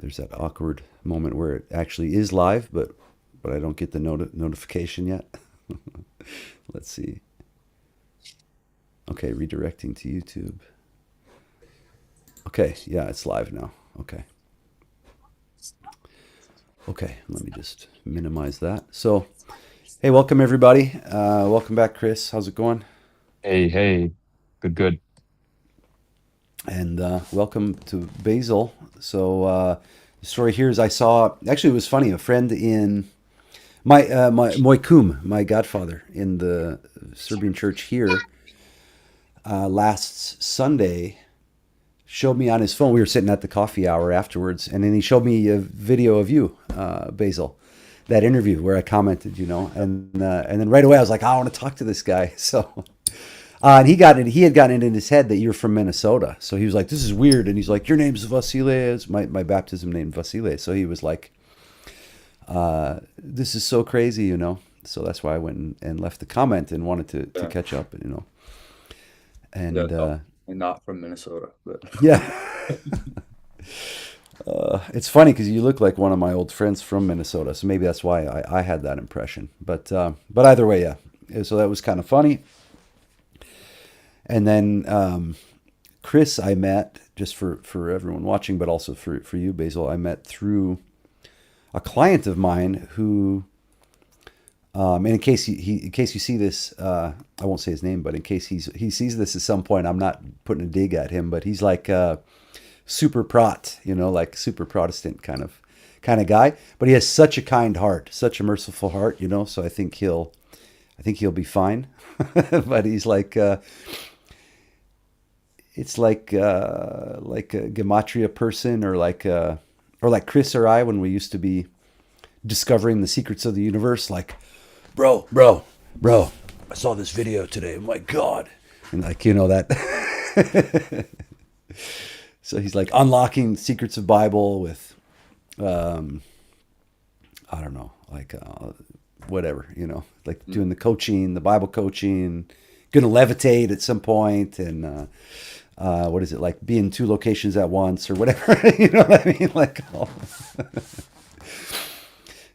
There's that awkward moment where it actually is live, but I don't get the notification yet. Let's see. Okay, redirecting to YouTube. Okay, yeah, it's live now. Okay. Okay, let me just minimize that. So, hey, welcome everybody. Welcome back, Chris. How's it going? Hey, hey, good, good. And welcome to Basil. So, the story here is I saw, actually, it was funny. A friend in my Moikum, my godfather in the Serbian church here, last Sunday showed me on his phone. We were sitting at the coffee hour afterwards, and then he showed me a video of you, Basil, that interview where I commented, and then right away I was like, I want to talk to this guy. So, and he had gotten it in his head that you're from Minnesota. So he was like, this is weird, and he's like, your name's Vasile, my baptism name Vasile. So he was like, this is so crazy. So that's why I went and left the comment and wanted to Yeah, catch up. yeah, And not from Minnesota, but yeah. It's funny because you look like one of my old friends from Minnesota, so maybe that's why I had that impression. But either way, yeah. So that was kind of funny. And then Chris, I met just for everyone watching, but also for you, Basil. I met through a client of mine who, and in case in case you see this, I won't say his name, but in case he sees this at some point, I'm not putting a dig at him, but he's like super prot, like super Protestant kind of guy. But he has such a kind heart, such a merciful heart. So I think he'll be fine. But he's like, it's like a gematria person, or like Chris or I when we used to be discovering the secrets of the universe. Like, bro, I saw this video today. Oh my God, and like that. So he's like unlocking secrets of Bible with, um, I don't know, like whatever, like mm, doing the coaching, the Bible coaching, gonna levitate at some point, and what is it like being two locations at once or whatever? You know what I mean? Like all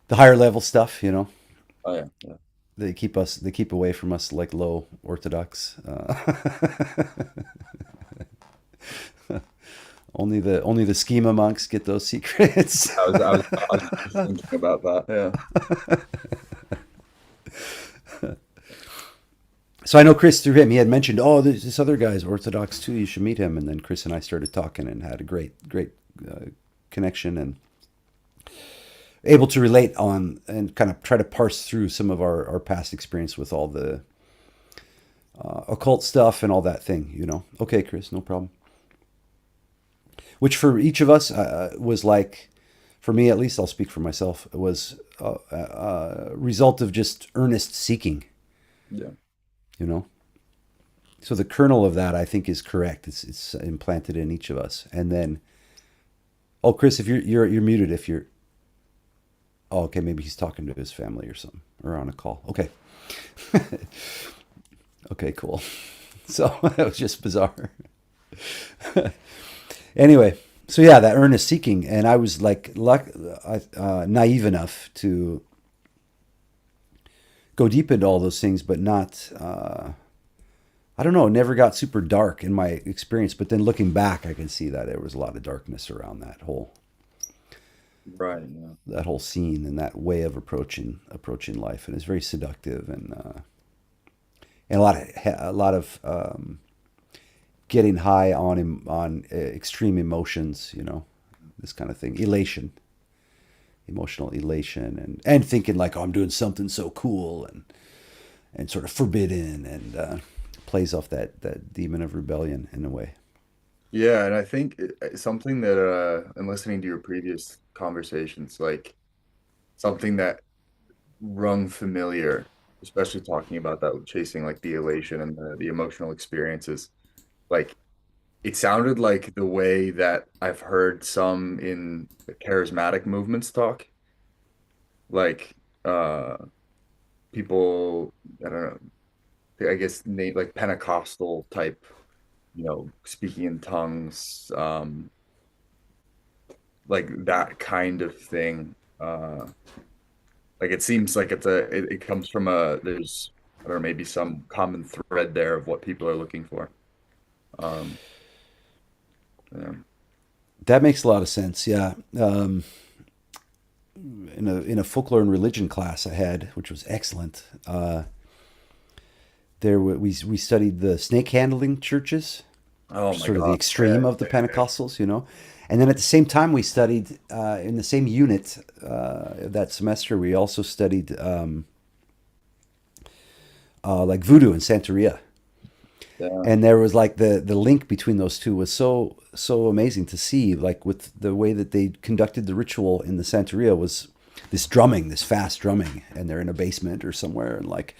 the higher level stuff. oh yeah, yeah, They keep away from us like low Orthodox. Only the schema monks get those secrets. I was just thinking about that. Yeah, So I know Chris through him. He had mentioned, oh, this other guy's Orthodox too. You should meet him. And then Chris and I started talking and had a great connection and able to relate on and kind of try to parse through some of our past experience with all the occult stuff and all that thing. Okay, Chris, no problem. Which for each of us was like, for me at least, I'll speak for myself, it was a result of just earnest seeking, yeah, you know? So the kernel of that, I think, is correct. It's implanted in each of us. And then, oh, Chris, if you're muted, if you're, oh, okay, maybe he's talking to his family or something, or on a call. Okay, okay, cool. So that was just bizarre. Anyway, so yeah, that earnest seeking, and I was like, naive enough to go deep into all those things, but not. I don't know. It never got super dark in my experience, but then looking back, I can see that there was a lot of darkness around right, yeah, that whole scene and that way of approaching life, and it's very seductive and a lot of getting high on extreme emotions, this kind of thing, emotional elation, and thinking like, oh, I'm doing something so cool and sort of forbidden, and plays off that demon of rebellion in a way. yeah. And I think something that in listening to your previous conversations, like something that rung familiar, especially talking about that chasing like the elation and the emotional experiences, like it sounded like the way that I've heard some in the charismatic movements talk, like uh people, I don't know, I guess name like Pentecostal type, speaking in tongues, like that kind of thing. Like it seems like it comes from there's I don't know, maybe some common thread there of what people are looking for. Um, yeah. That makes a lot of sense. Yeah. In a folklore and religion class I had, which was excellent, we studied the snake handling churches, Oh my sort of the God. extreme of the Pentecostals, And then at the same time, we studied in the same unit that semester. We also studied like voodoo and Santeria, Yeah. and there was like the link between those two was so amazing to see. Like with the way that they conducted the ritual in the Santeria was this drumming, this fast drumming, and they're in a basement or somewhere, and like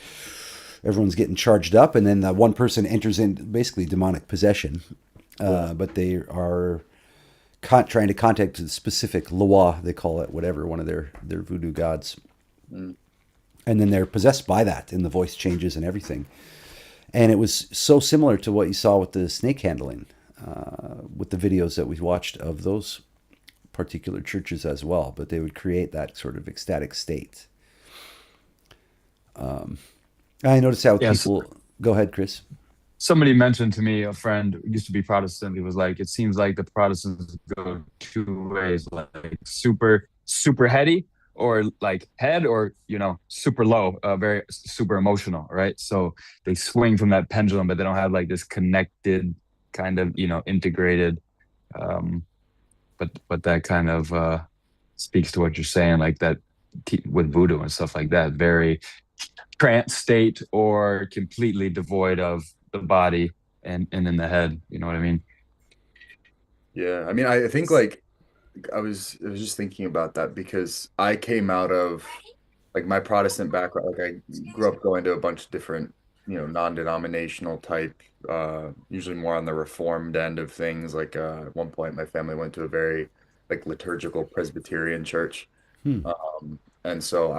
everyone's getting charged up, and then one person enters in basically demonic possession, Yeah. but they are trying to contact a specific Loa, they call it, whatever, one of their voodoo gods. Mm. And then they're possessed by that, and the voice changes and everything. And it was so similar to what you saw with the snake handling, with the videos that we watched of those particular churches as well. But they would create that sort of ecstatic state. I noticed how Yes. people. Go ahead, Chris. Somebody mentioned to me, a friend who used to be Protestant, he was like, it seems like the Protestants go two ways, like super heady, or like head, or super low, very super emotional, right? So they swing from that pendulum, but they don't have like this connected kind of, integrated. Um, but that kind of speaks to what you're saying, like that with voodoo and stuff like that, very trance state or completely devoid of the body and in the head. You know what I mean? Yeah. I mean, I think like I was just thinking about that because I came out of like my Protestant background. Like I grew up going to a bunch of different, non-denominational type, usually more on the Reformed end of things. Like at one point, my family went to a very like liturgical Presbyterian church. Hmm. And so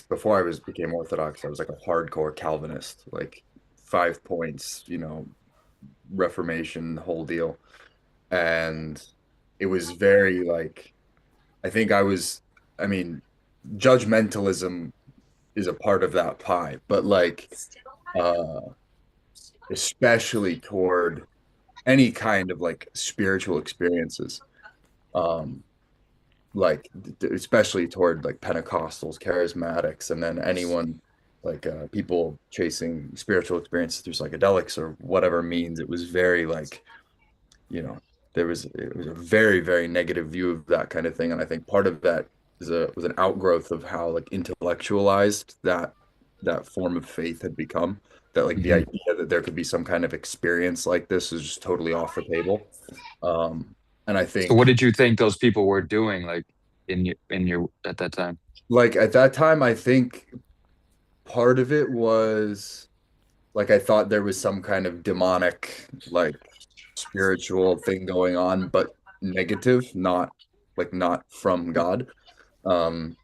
before I was became Orthodox, I was like a hardcore Calvinist, like 5 points, Reformation, the whole deal. And it was very like I mean, judgmentalism is a part of that pie, but like uh especially toward any kind of like spiritual experiences. Um like especially toward like Pentecostals, charismatics, and then anyone like people chasing spiritual experiences through psychedelics or whatever means. It was very like, you know, it was a very, very negative view of that kind of thing. And I think part of that was an outgrowth of how like intellectualized that form of faith had become. That like the Hmm. idea that there could be some kind of experience like this is just totally off the table. And I So what think did you think those people were doing, like in your at that time? like at that time, I think part of it was like I thought there was some kind of demonic, like spiritual thing going on, but negative, not from God. Um,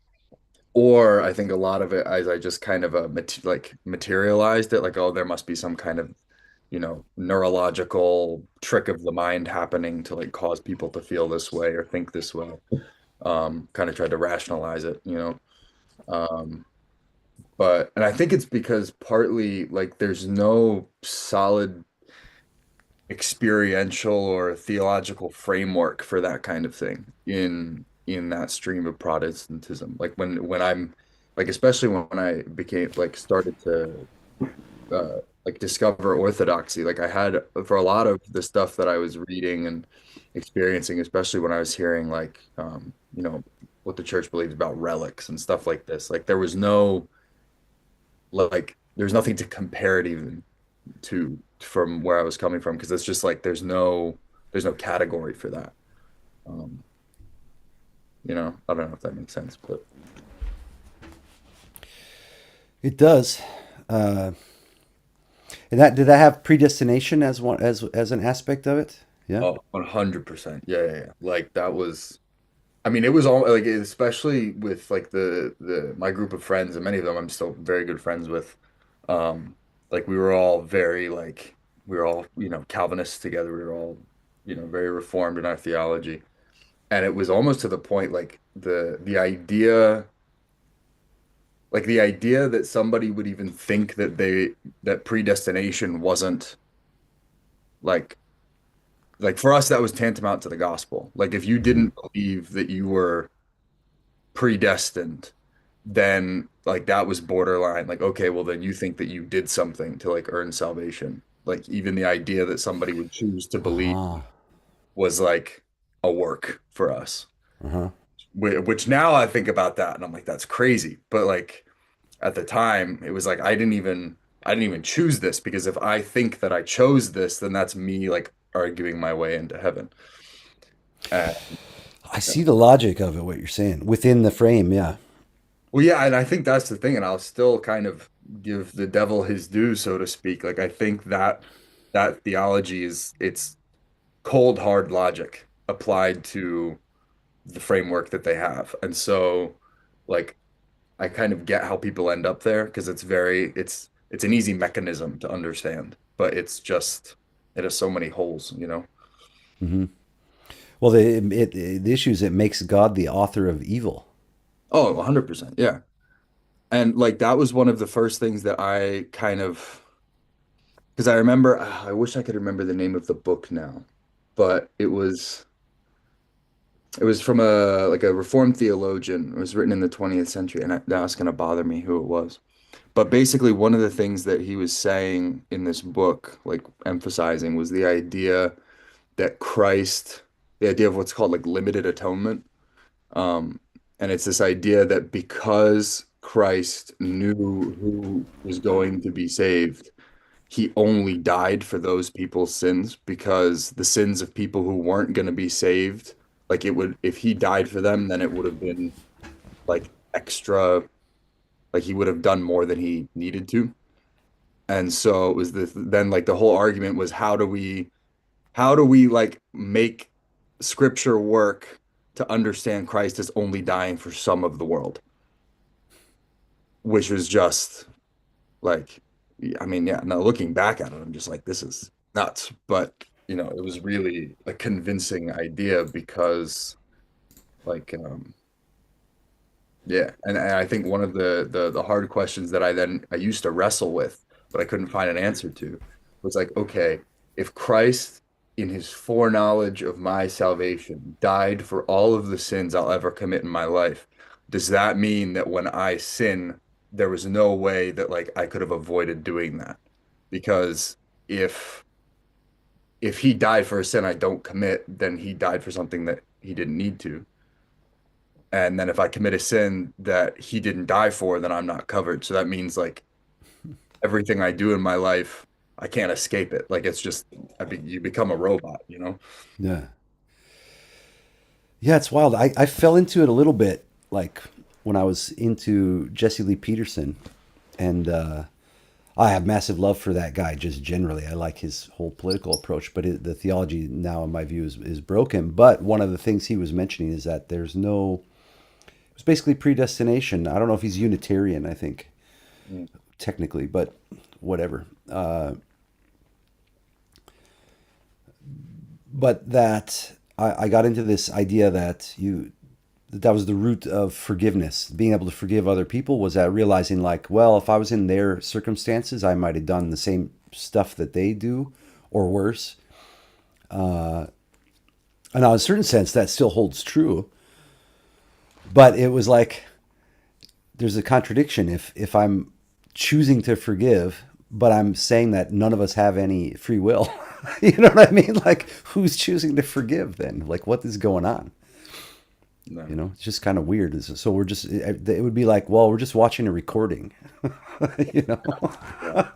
or I think a lot of it, as I just kind of like materialized it, like, oh, there must be some kind of, neurological trick of the mind happening to like cause people to feel this way or think this way. Kind of tried to rationalize it. Um, and I think it's because partly like there's no solid experiential or theological framework for that kind of thing in that stream of Protestantism. Like when I'm like especially when I became like started to like discover orthodoxy, like I had for a lot of the stuff that I was reading and experiencing, especially when I was hearing like what the church believes about relics and stuff like this. Like there was no like there's nothing to compare it even to from where I was coming from because it's just like there's no category for that. Um, I don't know if that makes sense, but It does. Uh, and that did that have predestination as one as an aspect of it? Yeah. oh, 100%. Yeah, yeah, yeah. Like that was I mean, it was all like especially with like the my group of friends and many of them I'm still very good friends with. Um, like we were all very like we were all, Calvinists together. We were all, very reformed in our theology. And it was almost to the point like the idea that somebody would even think that predestination wasn't like for us that was tantamount to the gospel. Like if you Hmm. didn't believe that you were predestined, then like that was borderline like, okay, well then you think that you did something to like earn salvation. Like even the idea that somebody would choose to believe Uh-huh. was like a work for us. Uh-huh. Which now I think about that and I'm like, that's crazy. But like at the time, it was like I didn't even choose this because if I think that I chose this, then that's me like arguing my way into heaven. Uh, I see the logic of it, what you're saying. Within the frame, yeah. well, yeah, and I think that's the thing, and I'll still kind of give the devil his due, so to speak. Like I think that that theology is it's cold hard logic applied to the framework that they have. And so like I kind of get how people end up there because it's an easy mechanism to understand, but it's just it has so many holes, you know? Hmm. Well, the issue is it makes God the author of evil. Oh, 100%. Yeah. And like that was one of the first things that I kind of because I remember I wish I could remember the name of the book now, but it was from a like a Reformed theologian. It was written in the 20th century, and now it's going to bother me who it was. But basically, one of the things that he was saying in this book, like emphasizing, was the idea that Christ, the idea of what's called like limited atonement. Um, and it's this idea that because Christ knew who was going to be saved, he only died for those people's sins because the sins of people who weren't going to be saved, like it would, if he died for them, then it would have been like extra, like he would have done more than he needed to. And so it was then like the whole argument was how do we like make scripture work to understand Christ as only dying for some of the world, which was just like, I mean, yeah, now looking back at it, I'm just like, this is nuts. But, you know, it was really a convincing idea because, like, yeah. And I think one of the hard questions that I used to wrestle with, but I couldn't find an answer to, was like, okay, if Christ, in his foreknowledge of my salvation, died for all of the sins I'll ever commit in my life, does that mean that when I sin, there was no way that like I could have avoided doing that? Because if if he died for a sin I don't commit, then he died for something that he didn't need to. And then if I commit a sin that he didn't die for, then I'm not covered. So that means like everything I do in my life, I can't escape it. Like it's just you become a robot, you know? Yeah. Yeah, it's wild. I fell into it a little bit, like when I was into Jesse Lee Peterson, and I have massive love for that guy just generally. I like his whole political approach, but the theology now, in my view, is broken. But one of the things he was mentioning is that there's no, it's basically predestination. I don't know if he's Unitarian, I think, Mm. technically, but whatever. But that I got into this idea that that was the root of forgiveness. Being able to forgive other people was that realizing, like, well, if I was in their circumstances, I might have done the same stuff that they do or worse. And in a certain sense, that still holds true. But it was like there's a contradiction if I'm choosing to forgive, but I'm saying that none of us have any free will. You know what I mean? Like, who's choosing to forgive then? Like, what is going on? No. You know, it's just kind of weird. So we're just, it would be like, well, we're just watching a recording, you know? Yeah.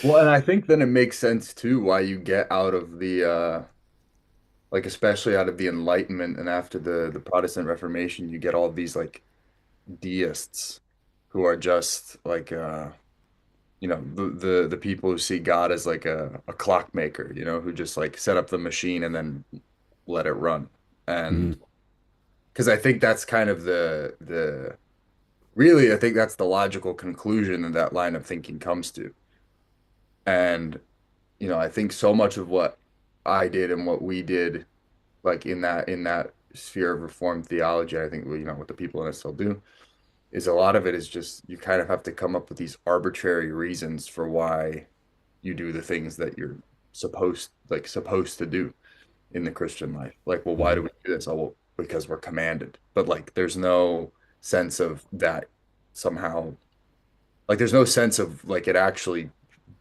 Well, and I think then it makes sense too why you get out of the like especially out of the Enlightenment and after the Protestant Reformation, you get all these like deists who are just like you know the people who see God as like a clockmaker, you know, who just like set up the machine and then let it run. And Hmm. because I think that's kind of the really I think that's the logical conclusion that that line of thinking comes to. And you know, I think so much of what I did and what we did like in that sphere of Reformed theology, I think, well, what the people in it still do, is a lot of it is just you kind of have to come up with these arbitrary reasons for why you do the things that you're supposed to do in the Christian life. Like, well, why do Hmm. we do this? Oh, well, because we're commanded. But like, there's no sense of that somehow. Like, there's no sense of like it actually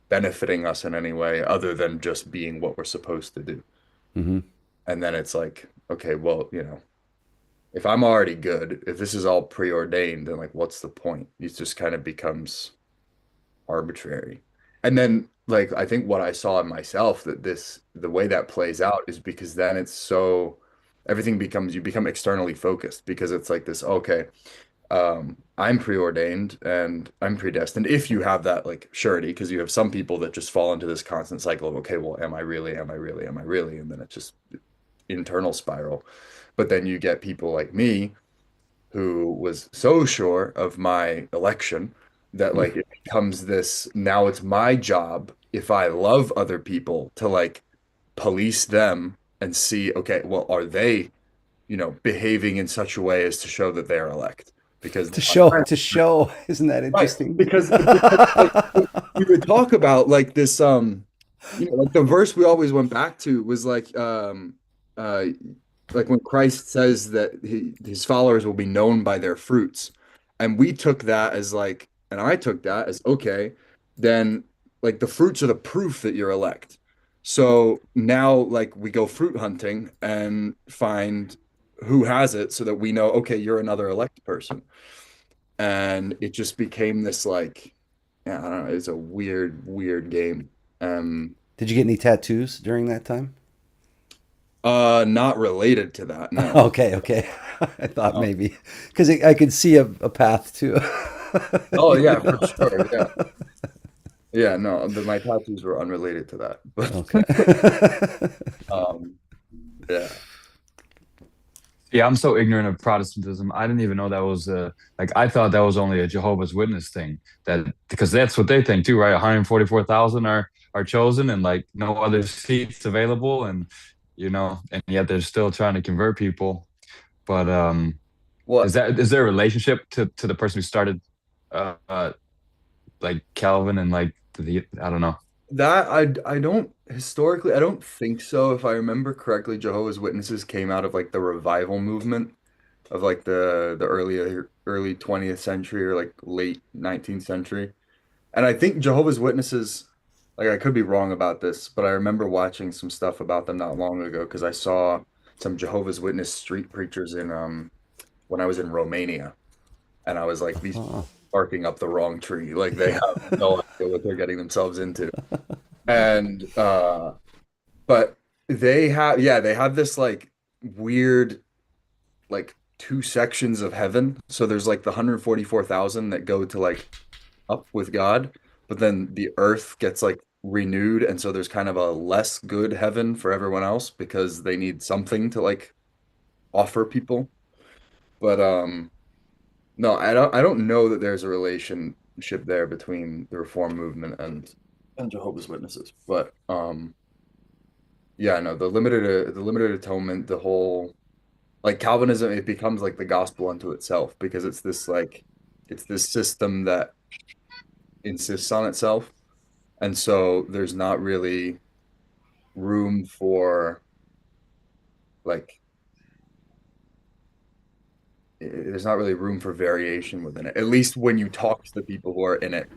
benefiting us in any way other than just being what we're supposed to do. Hmm. And then it's like, okay, well, if I'm already good, if this is all preordained, then like, what's the point? It just kind of becomes arbitrary. And then like I think what I saw in myself that the way that plays out is because then it's so everything becomes you become externally focused because it's like this, okay, I'm preordained and I'm predestined if you have that like surety, because you have some people that just fall into this constant cycle of, okay, well, am I really, am I really, am I really? And then it's just internal spiral. But then you get people like me who was so sure of my election that like it becomes this now it's my job if I love other people to like police them and see, okay, well, are they, behaving in such a way as to show that they are elect? Because To show, isn't that right, interesting? because like we would talk about like this like the verse we always went back to was uh like when Christ says that his followers will be known by their fruits. And we took that as like, and I took that as, okay, then like the fruits are the proof that you're elect. So now like we go fruit hunting and find who has it so that we know, okay, you're another elect person. And it just became this like, yeah, I don't know, it's a weird game. Um, Did you get any tattoos during that time? not related to that, no. Okay, okay. I thought No. maybe because I could see a path to. Oh You yeah, know? for sure. Yeah. Yeah, no, my tattoos were unrelated to that. But Okay. um yeah. Yeah, I'm so ignorant of Protestantism. I didn't even know that was like I thought that was only a Jehovah's Witness thing. That because that's what they think too, right? 144,000 are chosen and like no other seats available, and and yet they're still trying to convert people. But What is there a relationship to the person who started uh, uh like Calvin and like I don't know. that I don't historically I don't think so. If I remember correctly, Jehovah's Witnesses came out of like the revival movement of like the early 20th century or like late 19th century. And I think Jehovah's Witnesses, like I could be wrong about this, but I remember watching some stuff about them not long ago because I saw some Jehovah's Witness street preachers in when I was in Romania, and I was like, these Oh. barking up the wrong tree. Like they have no idea what they're getting themselves into. And but they have this like weird like two sections of heaven. So there's like the 144,000 that go to like up with God, but then the earth gets like renewed, and so there's kind of a less good heaven for everyone else because they need something to like offer people. But no, I don't know that there's a relationship there between the Reform movement and Jehovah's Witnesses. But yeah, no, the limited atonement, the whole like Calvinism, it becomes like the gospel unto itself because it's this system that insists on itself. And so there's not really room for like there's not really room for variation within it. At least when you talk to the people who are in it,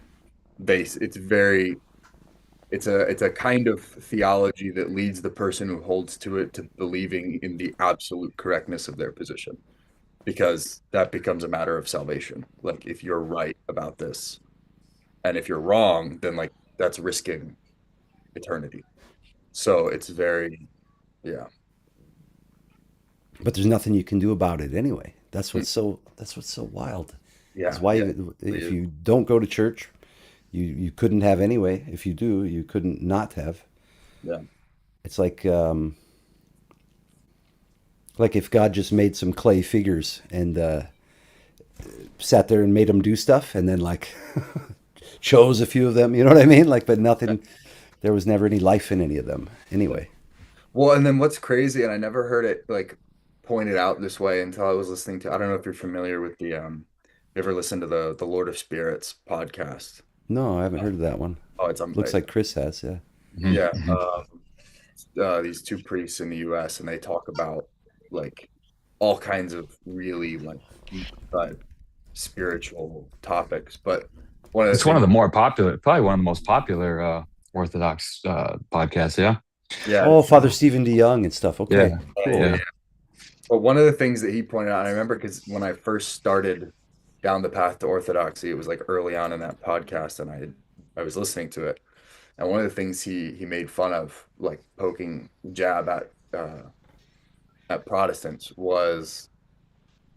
it's very it's a kind of theology that leads the person who holds to it to believing in the absolute correctness of their position, because that becomes a matter of salvation. Like if you're right about this and if you're wrong, then like that's risking eternity. So it's very yeah. But there's nothing you can do about it anyway. Mm. That's what's so wild. Is Yeah, why yeah, it if is. you don't go to church, you couldn't have anyway. If you do, you couldn't not have. Yeah. It's like if God just made some clay figures and sat there and made them do stuff, and then like chose a few of them. You know what I mean? Like, but Yeah. nothing. There was never any life in any of them anyway. Well, and then what's crazy, and I never heard it like pointed out this way until I was listening to, I don't know if you're familiar with you ever listened to the Lord of Spirits podcast? No, I haven't heard of that one. Oh, it's Looks like Chris has. Yeah. Mhm, yeah. mhm. These two priests in the U.S. and they talk about like all kinds of really like deep cut spiritual topics. But one of the It's one of things, the more popular, probably one of the most popular Orthodox podcasts. Yeah, yeah, Oh, Father Stephen DeYoung and stuff. yeah, Okay, yeah. cool. yeah. But one of the things that he pointed out, and I remember because when I first started down the path to Orthodoxy, it was like early on in that podcast, and I was listening to it, and one of the things he made fun of, like poking jab at Protestants, was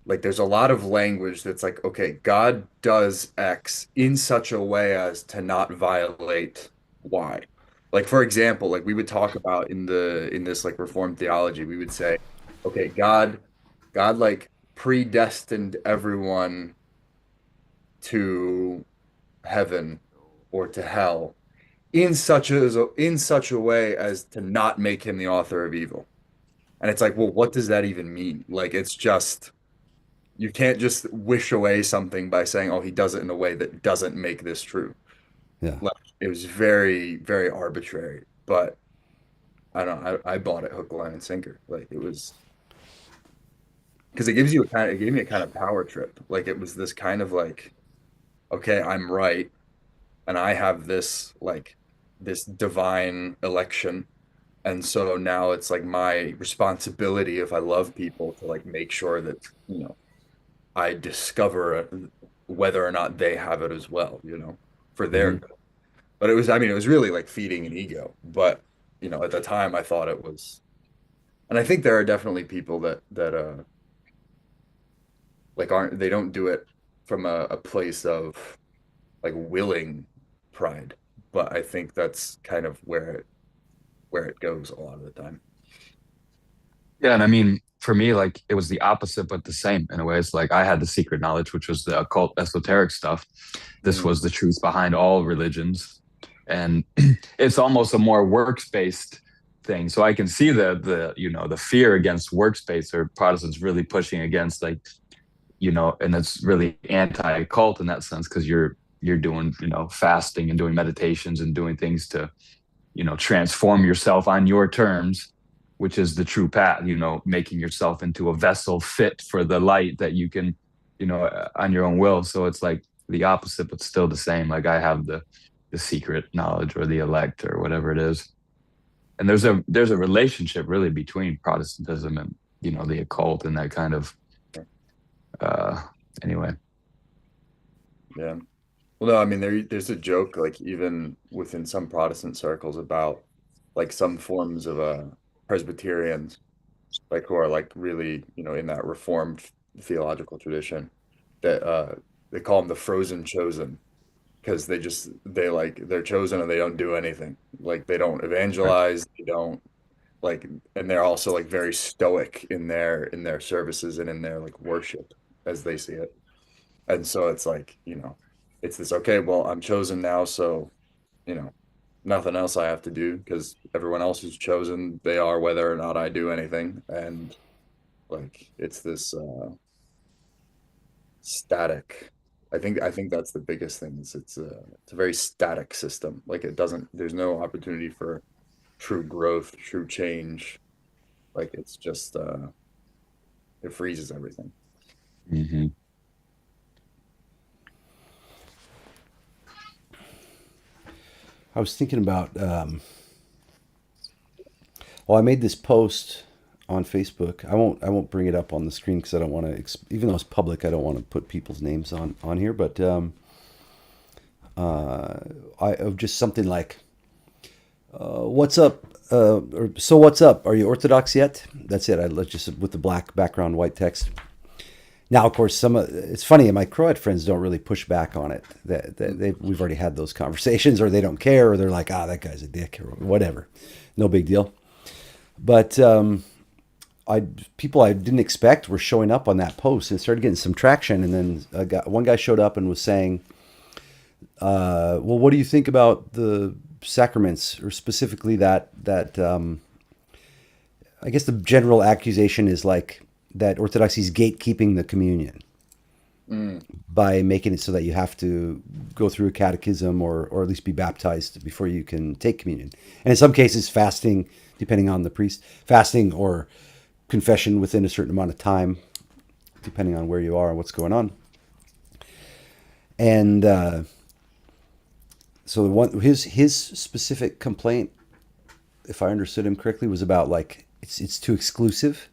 like there's a lot of language that's like, okay, God does X in such a way as to not violate Y. Like for example, like we would talk about in this like Reformed theology, we would say, okay, God like predestined everyone to heaven or to hell in such a way as to not make him the author of evil. And it's like, well, what does that even mean? Like it's just you can't just wish away something by saying, "Oh, he does it in a way that doesn't make this true." Yeah. Like it was very, very arbitrary. But I don't know. I bought it hook, line, and sinker. Like it was because it gave me a kind of power trip. Like it was this kind of like, okay, I'm right, and I have this like this divine election. And so now it's like my responsibility if I love people to like make sure that, I discover whether or not they have it as well, for their Hmm. good. But it was, I mean, it was really like feeding an ego. But, at the time I thought it was, and I think there are definitely people that like they don't do it from a place of like willing pride. But I think that's kind of where it goes a lot of the time. Yeah, and I mean, for me, like it was the opposite, but the same in a way. It's like I had the secret knowledge, which was the occult, esoteric stuff. This Mm, was the truth behind all religions, and it's almost a more works based thing. So I can see the fear against works-based or Protestants really pushing against like and it's really anti cult in that sense because you're doing fasting and doing meditations and doing things to transform yourself on your terms, which is the true path, making yourself into a vessel fit for the light that you can, on your own will. So it's like the opposite, but still the same. Like I have the secret knowledge or the elect or whatever it is. And there's a relationship really between Protestantism and, the occult and that kind of uh anyway. yeah. Well, no, I mean there's a joke like even within some Protestant circles about like some forms of Presbyterians like who are like really in that Reformed theological tradition that they call them the frozen chosen because they're chosen and they don't do anything like they don't Right. evangelize they don't like and they're also like very stoic in their services and in their like worship as they see it. And so it's like, it's this, okay, well, I'm chosen now, so, you know, nothing else I have to do because everyone else who's chosen, they are whether or not I do anything. And like it's this static. I think that's the biggest thing is it's a very static system. Like there's no opportunity for true growth, true change. Like it's just it freezes everything. Hmm. I was thinking about. Well, I made this post on Facebook. I won't bring it up on the screen because I don't want to. Even though it's public, I don't want to put people's names on here. But I just something like, "What's up?" Or so what's up? Are you Orthodox yet? That's it. I just with the black background, white text. Now, of course, it's funny. My Croat friends don't really push back on it. We've already had those conversations, or they don't care, or they're like, that guy's a dick, or whatever. No big deal. But people I didn't expect were showing up on that post and started getting some traction. And then one guy showed up and was saying, "Well, what do you think about the sacraments, or specifically that?" I guess the general accusation is like that Orthodoxy is gatekeeping the communion Mm. by making it so that you have to go through a catechism or at least be baptized before you can take communion. And in some cases, fasting, depending on the priest, fasting or confession within a certain amount of time, depending on where you are and what's going on. And so his specific complaint, if I understood him correctly, was about like it's too exclusive,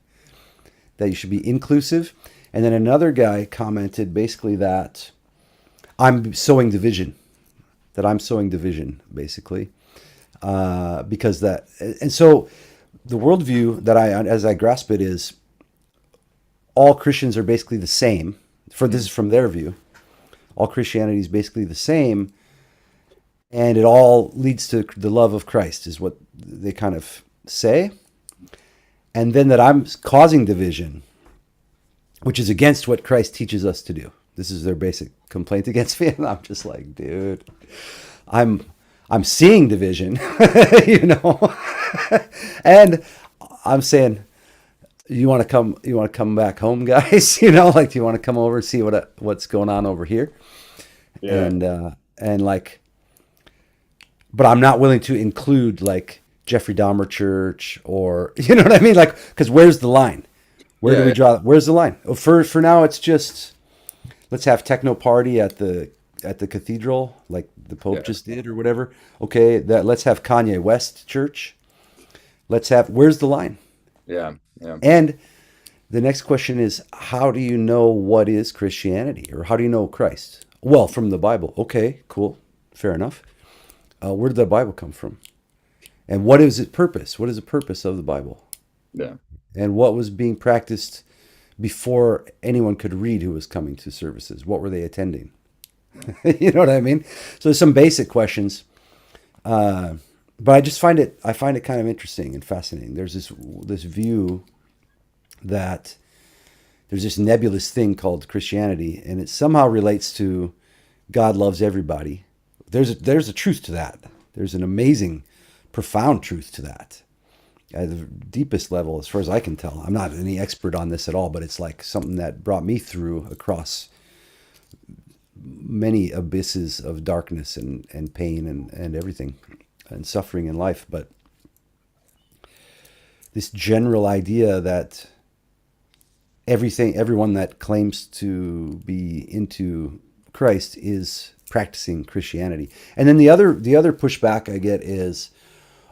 that you should be inclusive. And then another guy commented basically that I'm sowing division, basically, because that. And so the worldview that as I grasp it, is all Christians are basically the same. This is from their view. All Christianity is basically the same, and it all leads to the love of Christ, is what they kind of say. And then that I'm causing division, which is against what Christ teaches us to do. This is their basic complaint against me, and I'm just like, dude, I'm seeing division, you know, and I'm saying, you want to come back home, guys, you know, like, do you want to come over and see what's going on over here? Yeah. And like, but I'm not willing to include like Jeffrey Dahmer Church, or, you know what I mean? Like, because where's the line? Where do we draw? Where's the line? For now, it's just, let's have techno party at the cathedral, like the Pope just did, or whatever. Okay, let's have Kanye West Church. Where's the line? Yeah. And the next question is, how do you know what is Christianity, or how do you know Christ? Well, from the Bible. Okay, cool, fair enough. Where did the Bible come from? And what is its purpose? What is the purpose of the Bible? Yeah. And what was being practiced before anyone could read who was coming to services? What were they attending? You know what I mean? So there's some basic questions. But I find it kind of interesting and fascinating. There's this view that there's this nebulous thing called Christianity, and it somehow relates to God loves everybody. There's a truth to that. There's an amazing, profound truth to that. At the deepest level, as far as I can tell. I'm not any expert on this at all, but it's like something that brought me through across many abysses of darkness and pain and everything, and suffering in life. But this general idea that everyone that claims to be into Christ is practicing Christianity. And then the other pushback I get is,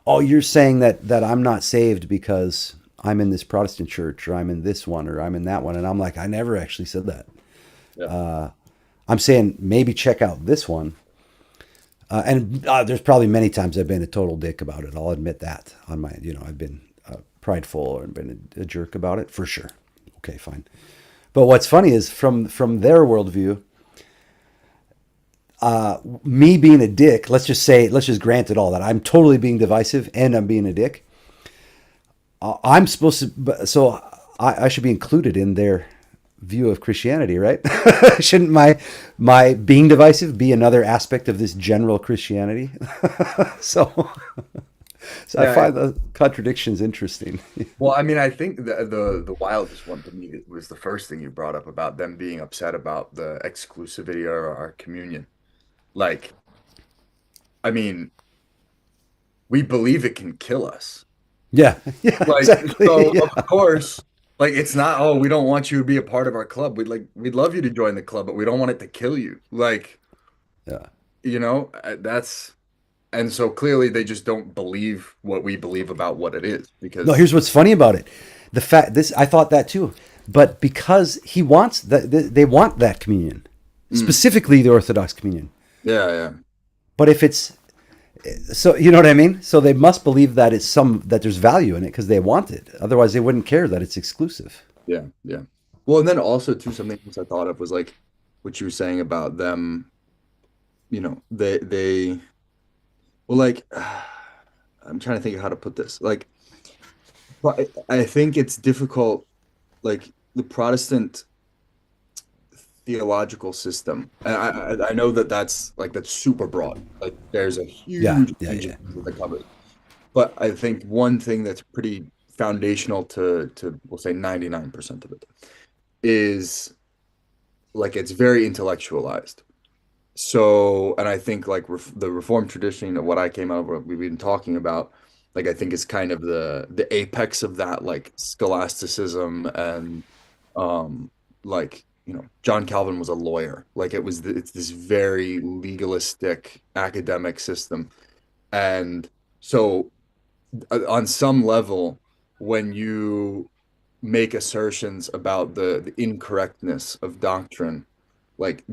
oh, you're saying that I'm not saved because I'm in this Protestant church, or I'm in this one, or I'm in that one. And I'm like, I never actually said that. Yeah. I'm saying maybe check out this one. And there's probably many times I've been a total dick about it. I'll admit that I've been prideful or been a jerk about it, for sure. Okay, fine. But what's funny is from their worldview, me being a dick, let's just grant it all, that I'm totally being divisive and I'm being a dick. I'm supposed to, so I should be included in their view of Christianity, right? Shouldn't my being divisive be another aspect of this general Christianity? So I find the contradictions interesting. Well, I mean, I think the wildest one to me was the first thing you brought up about them being upset about the exclusivity of our communion. Like, I mean, we believe it can kill us. Yeah, like, exactly. So yeah. Of course, like, it's not, oh, we don't want you to be a part of our club. We'd love you to join the club, but we don't want it to kill you. Like, yeah, and so clearly they just don't believe what we believe about what it is. Because no, here's what's funny about it: I thought that too, but because he wants they want that communion, specifically the Orthodox communion. Yeah. But if it's so, you know what I mean? So they must believe that that there's value in it because they want it. Otherwise, they wouldn't care that it's exclusive. Yeah. Well, and then also too, something else I thought of was like what you were saying about them. You know, they well, like, I'm trying to think of how to put this. Like, but I think it's difficult. Like, the Protestant theological system, and I know that's super broad. Like, there's a huge range of things that they cover. But I think one thing that's pretty foundational to we'll say 99% of it is like it's very intellectualized. So, and I think like the Reformed tradition of what I came out of, what we've been talking about, like I think is kind of the apex of that, like scholasticism and like John Calvin was a lawyer. Like it's this very legalistic academic system, and so on some level, when you make assertions about the incorrectness of doctrine, like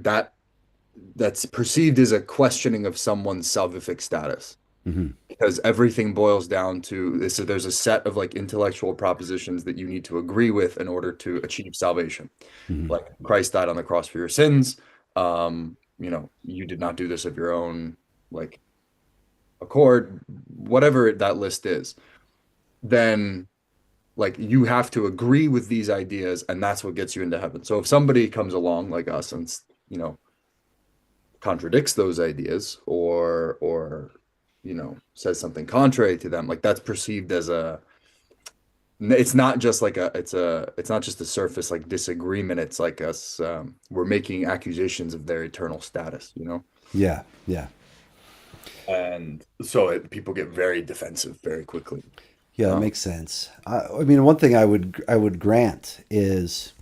that's perceived as a questioning of someone's salvific status Hmm. because everything boils down to this. There's a set of like intellectual propositions that you need to agree with in order to achieve salvation. Hmm. Like Christ died on the cross for your sins. You did not do this of your own like accord, whatever that list is. Then like you have to agree with these ideas, and that's what gets you into heaven. So if somebody comes along like us and you know contradicts those ideas or says something contrary to them, like that's perceived as a it's not just like it's not just a surface like disagreement. It's like us we're making accusations of their eternal status. Yeah, yeah, And so people get very defensive very quickly. yeah. That um, makes sense. I mean, one thing I would grant is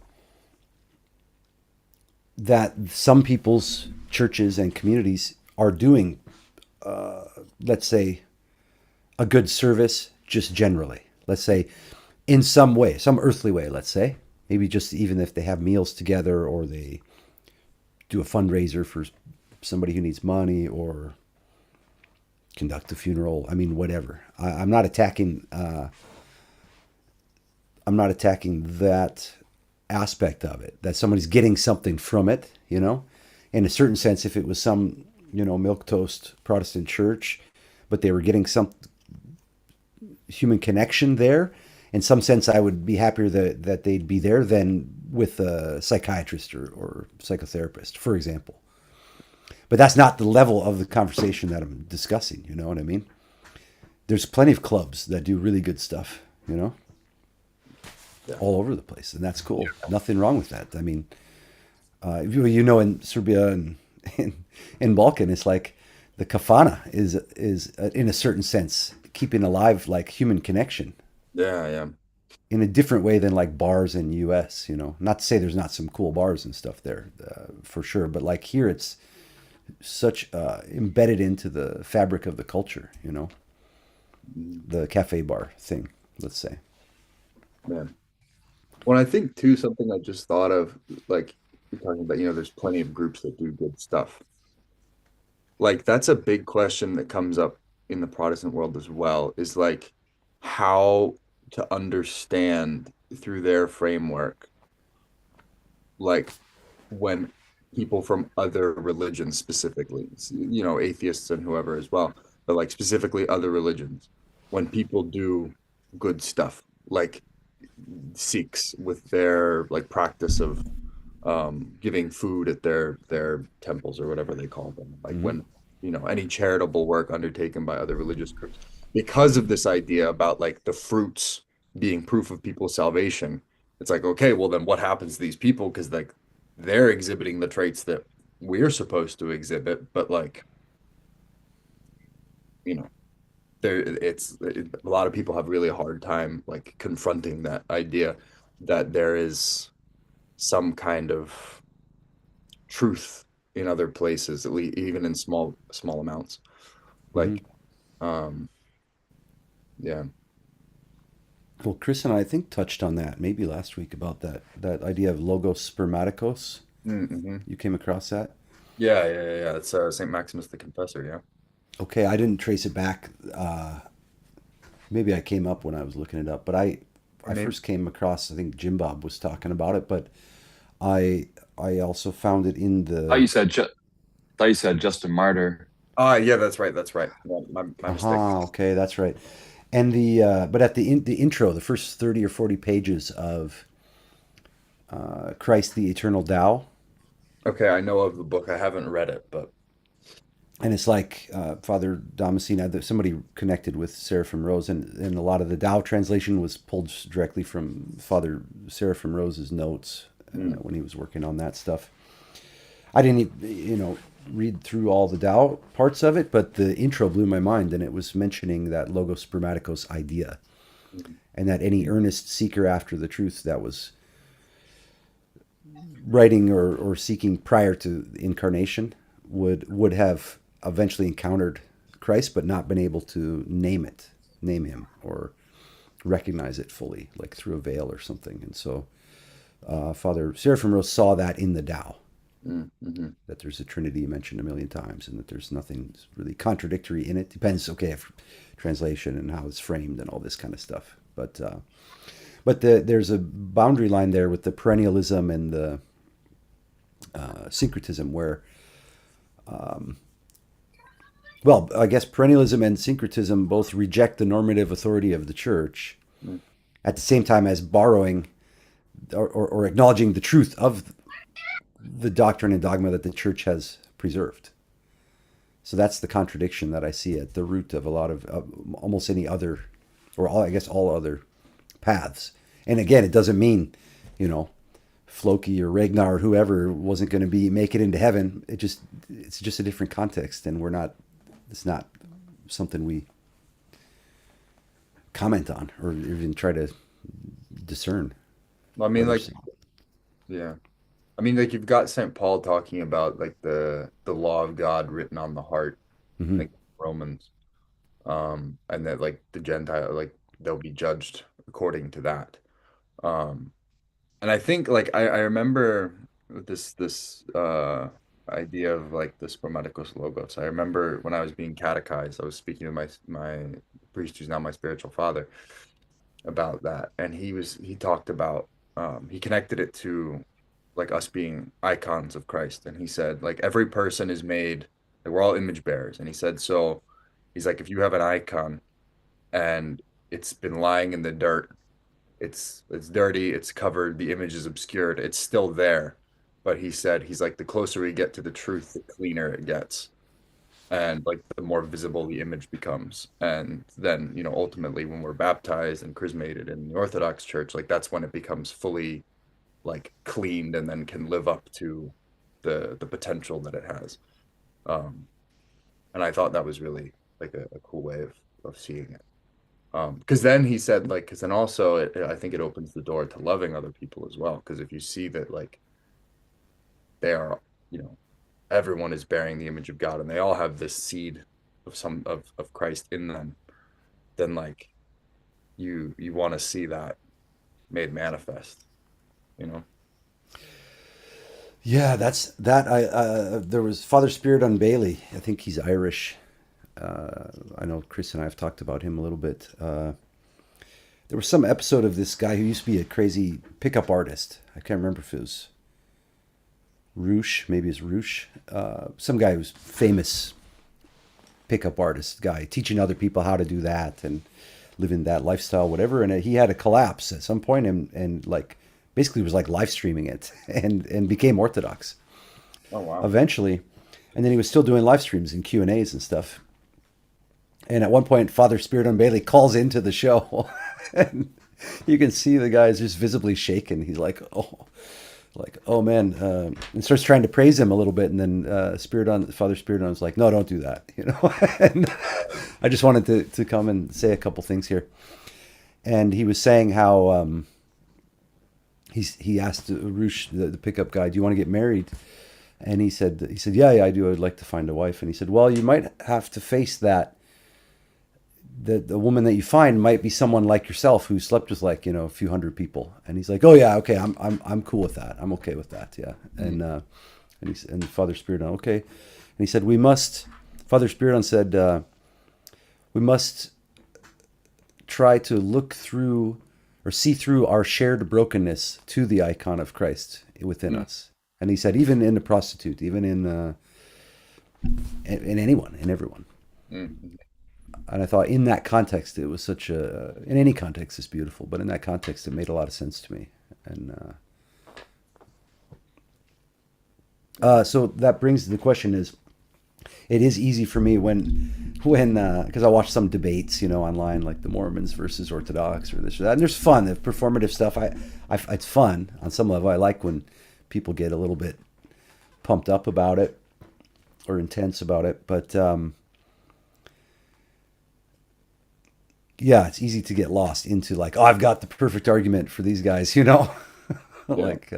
that some people's churches and communities are doing, let's say, a good service just generally. Let's say, in some way, some earthly way. Let's say, maybe just even if they have meals together or they do a fundraiser for somebody who needs money or conduct a funeral. I mean, whatever. I'm not attacking. I'm not attacking that aspect of it. That somebody's getting something from it. In a certain sense, if it was some milk toast Protestant church, but they were getting some human connection there. In some sense, I would be happier that they'd be there than with a psychiatrist or psychotherapist, for example. But that's not the level of the conversation that I'm discussing. You know what I mean? There's plenty of clubs that do really good stuff, yeah. all over the place, and that's cool. Nothing wrong with that. I mean, in Serbia and in Balkan, it's like the kafana is in a certain sense keeping alive like human connection yeah, yeah. in a different way than like bars in U.S. Not to say there's not some cool bars and stuff there for sure, but like here it's such embedded into the fabric of the culture. The cafe bar thing, let's say. Man. Well, I think too, something I just thought of, like you're talking about, there's plenty of groups that do good stuff. Like that's a big question that comes up in the Protestant world as well, is like how to understand through their framework, like when people from other religions specifically, atheists and whoever as well, but like specifically other religions, when people do good stuff, like Sikhs with their like practice of giving food at their temples or whatever they call them, like Mm-hmm. when any charitable work undertaken by other religious groups, because of this idea about like the fruits being proof of people's salvation. It's like, okay, well then what happens to these people, because like they're exhibiting the traits that we're supposed to exhibit, but like you know a lot of people have really a hard time like confronting that idea that there is some kind of truth in other places, at least even in small amounts. Mm-hmm. Like, um, yeah, Well, Chris and I think touched on that maybe last week about that idea of logos spermaticos. mm-hmm. You came across that? Yeah. It's Saint Maximus the Confessor. Yeah. Okay, I didn't trace it back. Maybe I came up when I was looking it up, but I Maybe. first came across. I think Jim Bob was talking about it, but I also found it in thought the. you said thought you said just a martyr. Yeah, that's right. My mistake. Aha, okay, that's right. And but at the intro, the first 30 or 40 pages of Christ the Eternal Tao. Okay, I know of the book. I haven't read it, but and it's like Father Damascene, somebody connected with Seraphim Rose, and a lot of the Tao translation was pulled directly from Father Seraphim Rose's notes Mm. when he was working on that stuff. I didn't, read through all the Tao parts of it, but the intro blew my mind, and it was mentioning that logos spermaticos idea, Mm. and that any earnest seeker after the truth that was writing or seeking prior to incarnation would have eventually encountered Christ, but not been able to name him, or recognize it fully, like through a veil or something. And so Father Seraphim Rose saw that in the Tao, Mm. Mhm. that there's a Trinity mentioned a million times, and that there's nothing really contradictory in it. Depends, okay, if translation and how it's framed and all this kind of stuff. But there's a boundary line there with the perennialism and the syncretism, where, well, I guess perennialism and syncretism both reject the normative authority of the church Mm. at the same time as borrowing or acknowledging the truth of the doctrine and dogma that the church has preserved. So that's the contradiction that I see at the root of a lot of almost any other, or all, I guess all other paths. And again, it doesn't mean, you know, Floki or Ragnar or whoever wasn't going to make it into heaven. It's just a different context, and it's not something we comment on or even try to discern. Well, I mean, Whether like, yeah. I mean, like you've got St. Paul talking about like the law of God written on the heart, I Mhm. think Romans, and that like the Gentile, like they'll be judged according to that. Um, and I think like I remember this idea of like the spermaticos logos. I remember when I was being catechized, I was speaking to my priest who's now my spiritual father about that, and he talked about he connected it to like us being icons of Christ, and he said like every person is made, like we're all image bearers, and he said so. He's like if you have an icon and it's been lying in the dirt, it's dirty, it's covered, the image is obscured, it's still there. But he said he's like the closer we get to the truth, the cleaner it gets. And like the more visible the image becomes. And then, ultimately when we're baptized and chrismated in the Orthodox Church, like that's when it becomes fully like cleaned and then can live up to the potential that it has. Um, and I thought that was really like a cool way of seeing it. Because then he said like, because then also I think it opens the door to loving other people as well. Because if you see that like they are, you know, everyone is bearing the image of God and they all have this seed of of Christ in them, then like you want to see that made manifest, you know? Yeah, that's that. There was Father Spirit on Bailey. I think he's Irish. I know Chris and I have talked about him a little bit. There was some episode of this guy who used to be a crazy pickup artist. I can't remember if it was Roosh, maybe it's Roosh. Some guy who's famous pickup artist guy, teaching other people how to do that and living that lifestyle, whatever. And he had a collapse at some point, and like basically was like live streaming it, and became Orthodox Oh wow. eventually. And then he was still doing live streams and Q&As and stuff. And at one point, Father Spirit on Bailey calls into the show, and you can see the guy's just visibly shaken. He's like, oh man, and starts trying to praise him a little bit, and then Father Spirit on was like, no, don't do that, And I just wanted to come and say a couple things here. And he was saying how he asked Roosh, the pickup guy, do you want to get married? And he said, yeah, I do. I'd like to find a wife. And he said, well, you might have to face that the woman that you find might be someone like yourself who slept with like a few hundred people. And he's like, oh yeah, okay, I'm cool with that. I'm okay with that. Yeah. And Father Spiridon, okay. And he said Father Spiridon said we must try to look through or see through our shared brokenness to the icon of Christ within us. And he said even in the prostitute, even in anyone, in everyone. Mm. And I thought in that context, it was in any context, it's beautiful, but in that context, it made a lot of sense to me. And so that brings the question is it is easy for me when because I watch some debates, online, like the Mormons versus Orthodox or this or that, and there's fun, the performative stuff. It's fun on some level. I like when people get a little bit pumped up about it or intense about it, but yeah, it's easy to get lost into like, oh, I've got the perfect argument for these guys, Yeah. like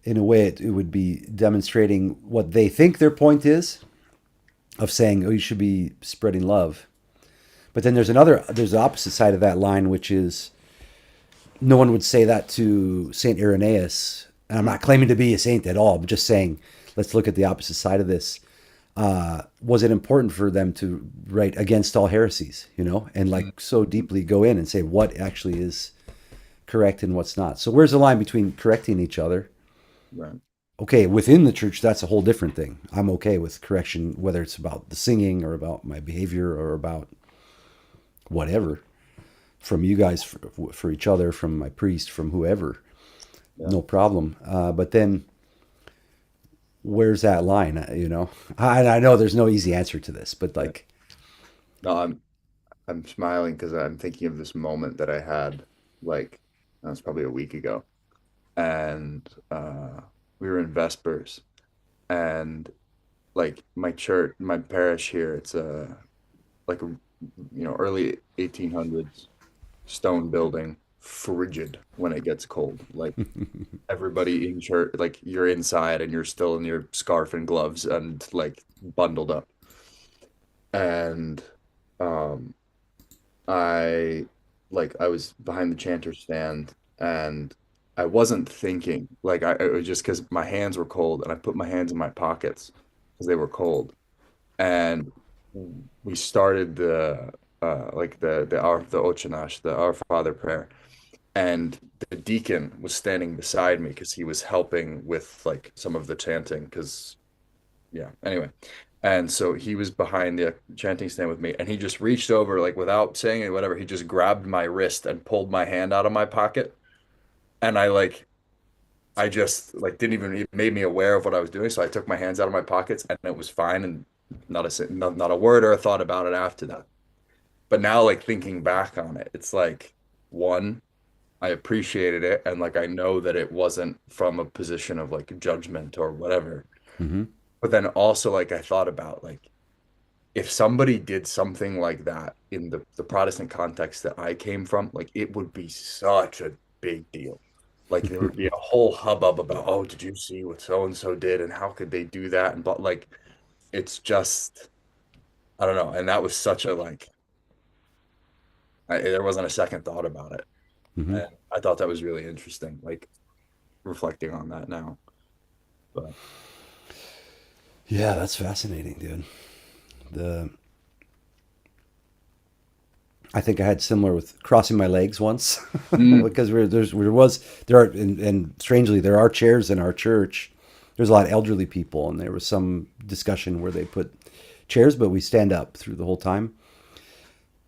in a way it would be demonstrating what they think their point is of saying, oh, you should be spreading love. But then there's the opposite side of that line, which is no one would say that to Saint Irenaeus. And I'm not claiming to be a saint at all, but just saying, let's look at the opposite side of this. Was it important for them to write against all heresies, and like so deeply go in and say what actually is correct and what's not? So where's the line between correcting each other? Right. Okay, within the church, that's a whole different thing. I'm okay with correction, whether it's about the singing or about my behavior or about whatever, from you guys, for each other, from my priest, from whoever, Yeah. no problem. But then where's that line? I know there's no easy answer to this, but Yeah. like, No, I'm smiling because I'm thinking of this moment that I had, like, that was probably a week ago, and we were in Vespers, and like my church, my parish here, it's like a early 1800s stone building, frigid when it gets cold. Like everybody in church, like you're inside and you're still in your scarf and gloves and like bundled up. And um I I was behind the chanter stand and I wasn't thinking. Like it was just because my hands were cold and I put my hands in my pockets because they were cold. And we started the Ochanash, the Our Father prayer, and the deacon was standing beside me because he was helping with like some of the chanting. Because yeah, anyway, and so he was behind the chanting stand with me, and he just reached over like without saying it, whatever. He just grabbed my wrist and pulled my hand out of my pocket, and I just like didn't even it made me aware of what I was doing. So I took my hands out of my pockets and it was fine and not a word or a thought about it after that. But now like thinking back on it, it's like one, I appreciated it and like I know that it wasn't from a position of like judgment or whatever. mhm. But then also like I thought about like if somebody did something like that in the Protestant context that I came from, like it would be such a big deal. Like there would be a whole hubbub about, oh, did you see what so and so did, and how could they do that? And but like, it's just, I don't know. And that was such a like, there wasn't a second thought about it, Mhm. and I thought that was really interesting. Like reflecting on that now, but Yeah, that's fascinating, dude. The I think I had similar with crossing my legs once mm, because there are, and strangely there are chairs in our church. There's a lot of elderly people, and there was some discussion where they put chairs, but we stand up through the whole time.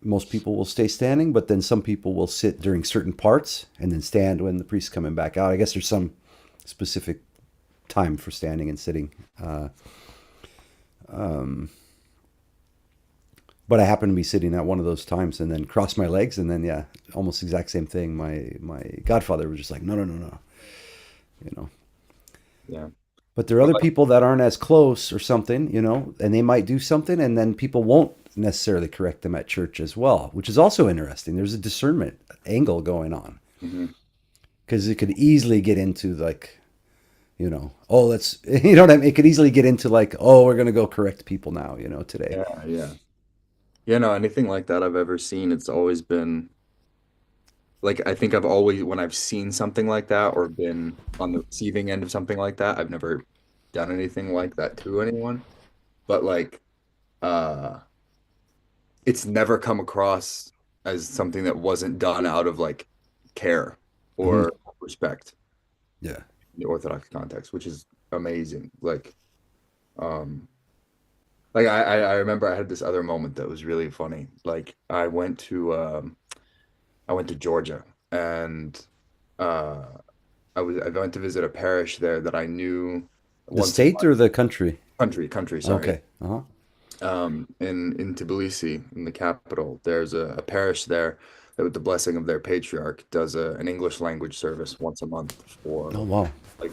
Most people will stay standing, but then some people will sit during certain parts and then stand when the priest's coming back out. I guess there's some specific time for standing and sitting. But I happened to be sitting at one of those times and then crossed my legs, and then yeah, almost the exact same thing. My godfather was just like, no, no, no, no, you know. yeah, But there are but other like, people that aren't as close or something, and they might do something, and then people won't necessarily correct them at church as well, which is also interesting. There's a discernment angle going on mhm. because it could easily get into like, oh, let's, you know what I mean? It could easily get into like, oh, we're gonna go correct people now, today. Yeah, yeah, yeah. No, anything like that I've ever seen, it's always been like I think I've always when I've seen something like that or been on the receiving end of something like that, I've never done anything like that to anyone. But like uh it's never come across as something that wasn't done out of like care Hmm. or respect Yeah. in the Orthodox context, which is amazing. Um I remember I had this other moment that was really funny. Like I went to Georgia and I went to visit a parish there that I knew The once a state or month. the country? country, sorry. Okay. Uh-huh. In Tbilisi, in the capital, there's a parish there that, with the blessing of their patriarch, does an English language service once a month Oh, for wow. like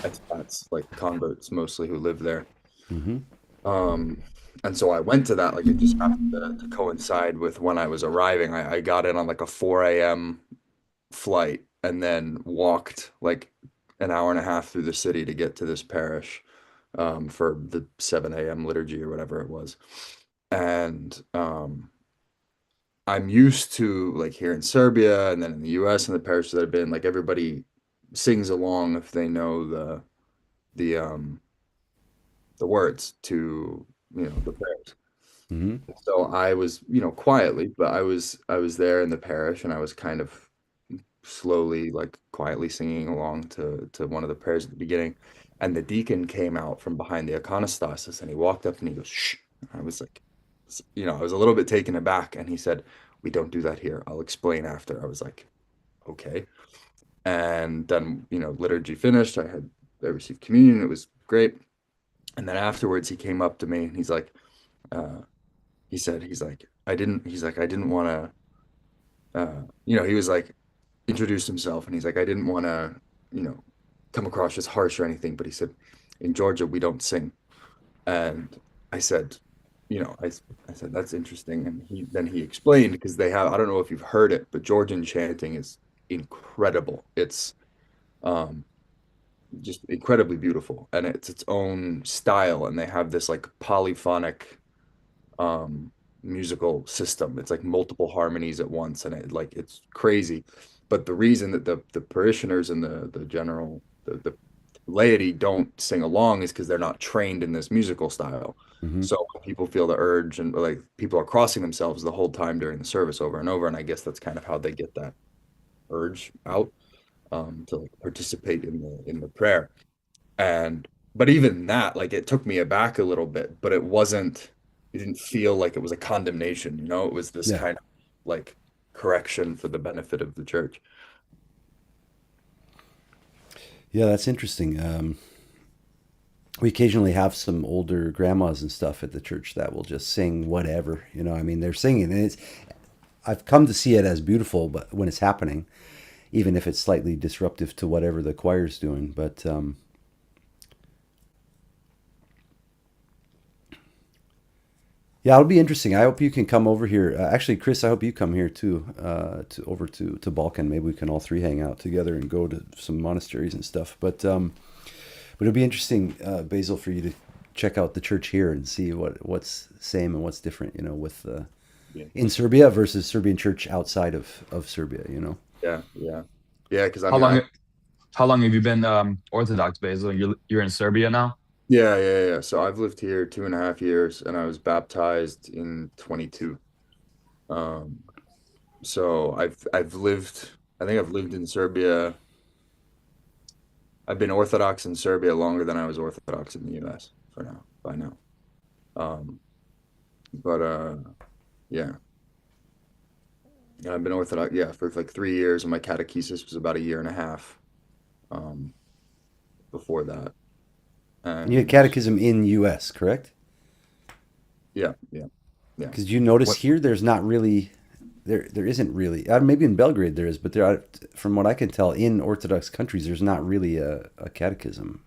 expats, like converts mostly who live there. Mm-hmm. Um, and so I went to that, like it just happened to coincide with when I was arriving. I got in on like a 4 a.m. flight and then walked like an hour and a half through the city to get to this parish for the 7 a.m. liturgy or whatever it was. And I'm used to like here in Serbia and then in the US and the parishes that I've been, like everybody sings along if they know the the words to the prayers. Mm-hmm. So I was, quietly, but I was there in the parish and I was kind of slowly, like quietly singing along to one of the prayers at the beginning. And the deacon came out from behind the iconostasis and he walked up and he goes, "Shh." I was like, I was a little bit taken aback and he said, "We don't do that here. I'll explain after." I was like, "Okay." And then, liturgy finished. I received communion. It was great. And then afterwards he came up to me and uh, he's like, I didn't want to, he was like, introduced himself and he's like, I didn't want to, you know, come across as harsh or anything, but he said, in Georgia, we don't sing. And I said, I said, that's interesting. And he explained because they have, I don't know if you've heard it, but Georgian chanting is incredible. It's um, just incredibly beautiful and it's its own style. And they have this like polyphonic um musical system. It's like multiple harmonies at once and it's crazy. But the reason that the parishioners and the general the laity don't sing along is because they're not trained in this musical style. Mm-hmm. So people feel the urge and like people are crossing themselves the whole time during the service over and over. And I guess that's kind of how they get that urge out to like participate in the prayer. And but even that, like it took me aback a little bit, but it didn't feel like it was a condemnation, it was this Yeah. kind of like correction for the benefit of the church. Yeah, that's interesting. We occasionally have some older grandmas and stuff at the church that will just sing whatever. I mean, they're singing, and I've come to see it as beautiful, but when it's happening, even if it's slightly disruptive to whatever the choir's doing. But yeah, it'll be interesting. I hope you can come over here. Actually, Chris, I hope you come here too, to over to Balkan. Maybe we can all three hang out together and go to some monasteries and stuff. But it'll be interesting, Basil, for you to check out the church here and see what's same and what's different. With Yeah, in Serbia versus Serbian church outside of Serbia. yeah, yeah, yeah. Because I How mean, long how long have you been Orthodox, Basil? You're in Serbia now? yeah, yeah, yeah. So I've lived here 2.5 years, and I was baptized in 22. Um, so I've lived. I think I've lived in Serbia. I've been Orthodox in Serbia longer than I was Orthodox in the U.S. for now, by now. Um, but yeah, I've been Orthodox, yeah, for like 3 years, and my catechesis was about a year and a half um, before that. And you had And catechism in U.S., correct? yeah, yeah, yeah. Because you notice What here, there's not really there isn't really. Maybe in Belgrade there is, but there are, from what I can tell, in Orthodox countries, there's not really a catechism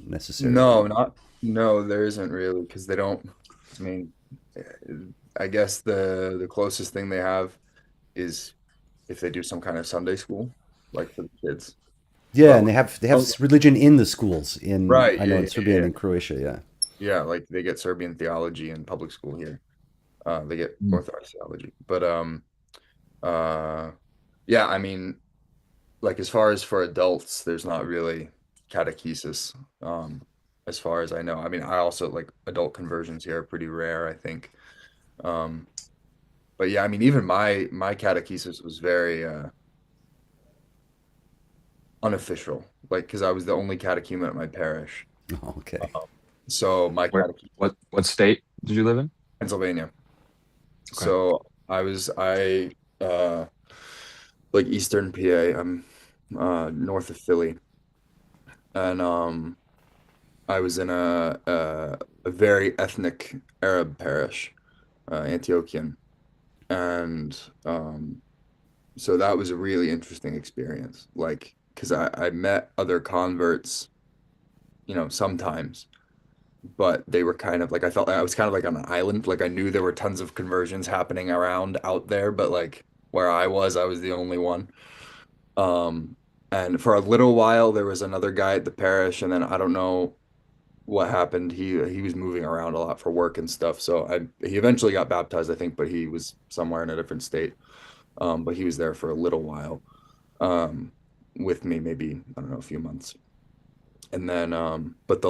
necessarily. No, not no, there isn't really because they don't. I mean, eh, I guess the closest thing they have is if they do some kind of Sunday school, like for the kids. Yeah, But and like, they have oh, religion in the schools in right, I yeah, know in yeah, Serbia and yeah, in Croatia. Yeah. yeah. Like they get Serbian theology in public school here. They get mm, Orthodox theology, but uh, yeah. I mean, like as far as for adults, there's not really catechesis, as far as I know. I mean, I also like adult conversions here are pretty rare, I think. Um, but yeah, I mean, even my catechesis was very unofficial, like because I was the only catechumen at my parish. Okay. So my where catechesis, what state did you live in? Pennsylvania. Okay. So I like Eastern PA. I'm north of Philly, and I was in a very ethnic Arab parish, Antiochian, and so that was a really interesting experience. Like, because I met other converts, sometimes, but they were kind of like I felt like I was kind of like on an island. Like I knew there were tons of conversions happening around out there, but like where I was the only one. Um, and for a little while there was another guy at the parish, and then I don't know what happened. He was moving around a lot for work and stuff. So he eventually got baptized, I think, but he was somewhere in a different state. But he was there for a little while, um, with me, maybe I don't know, a few months. And then, but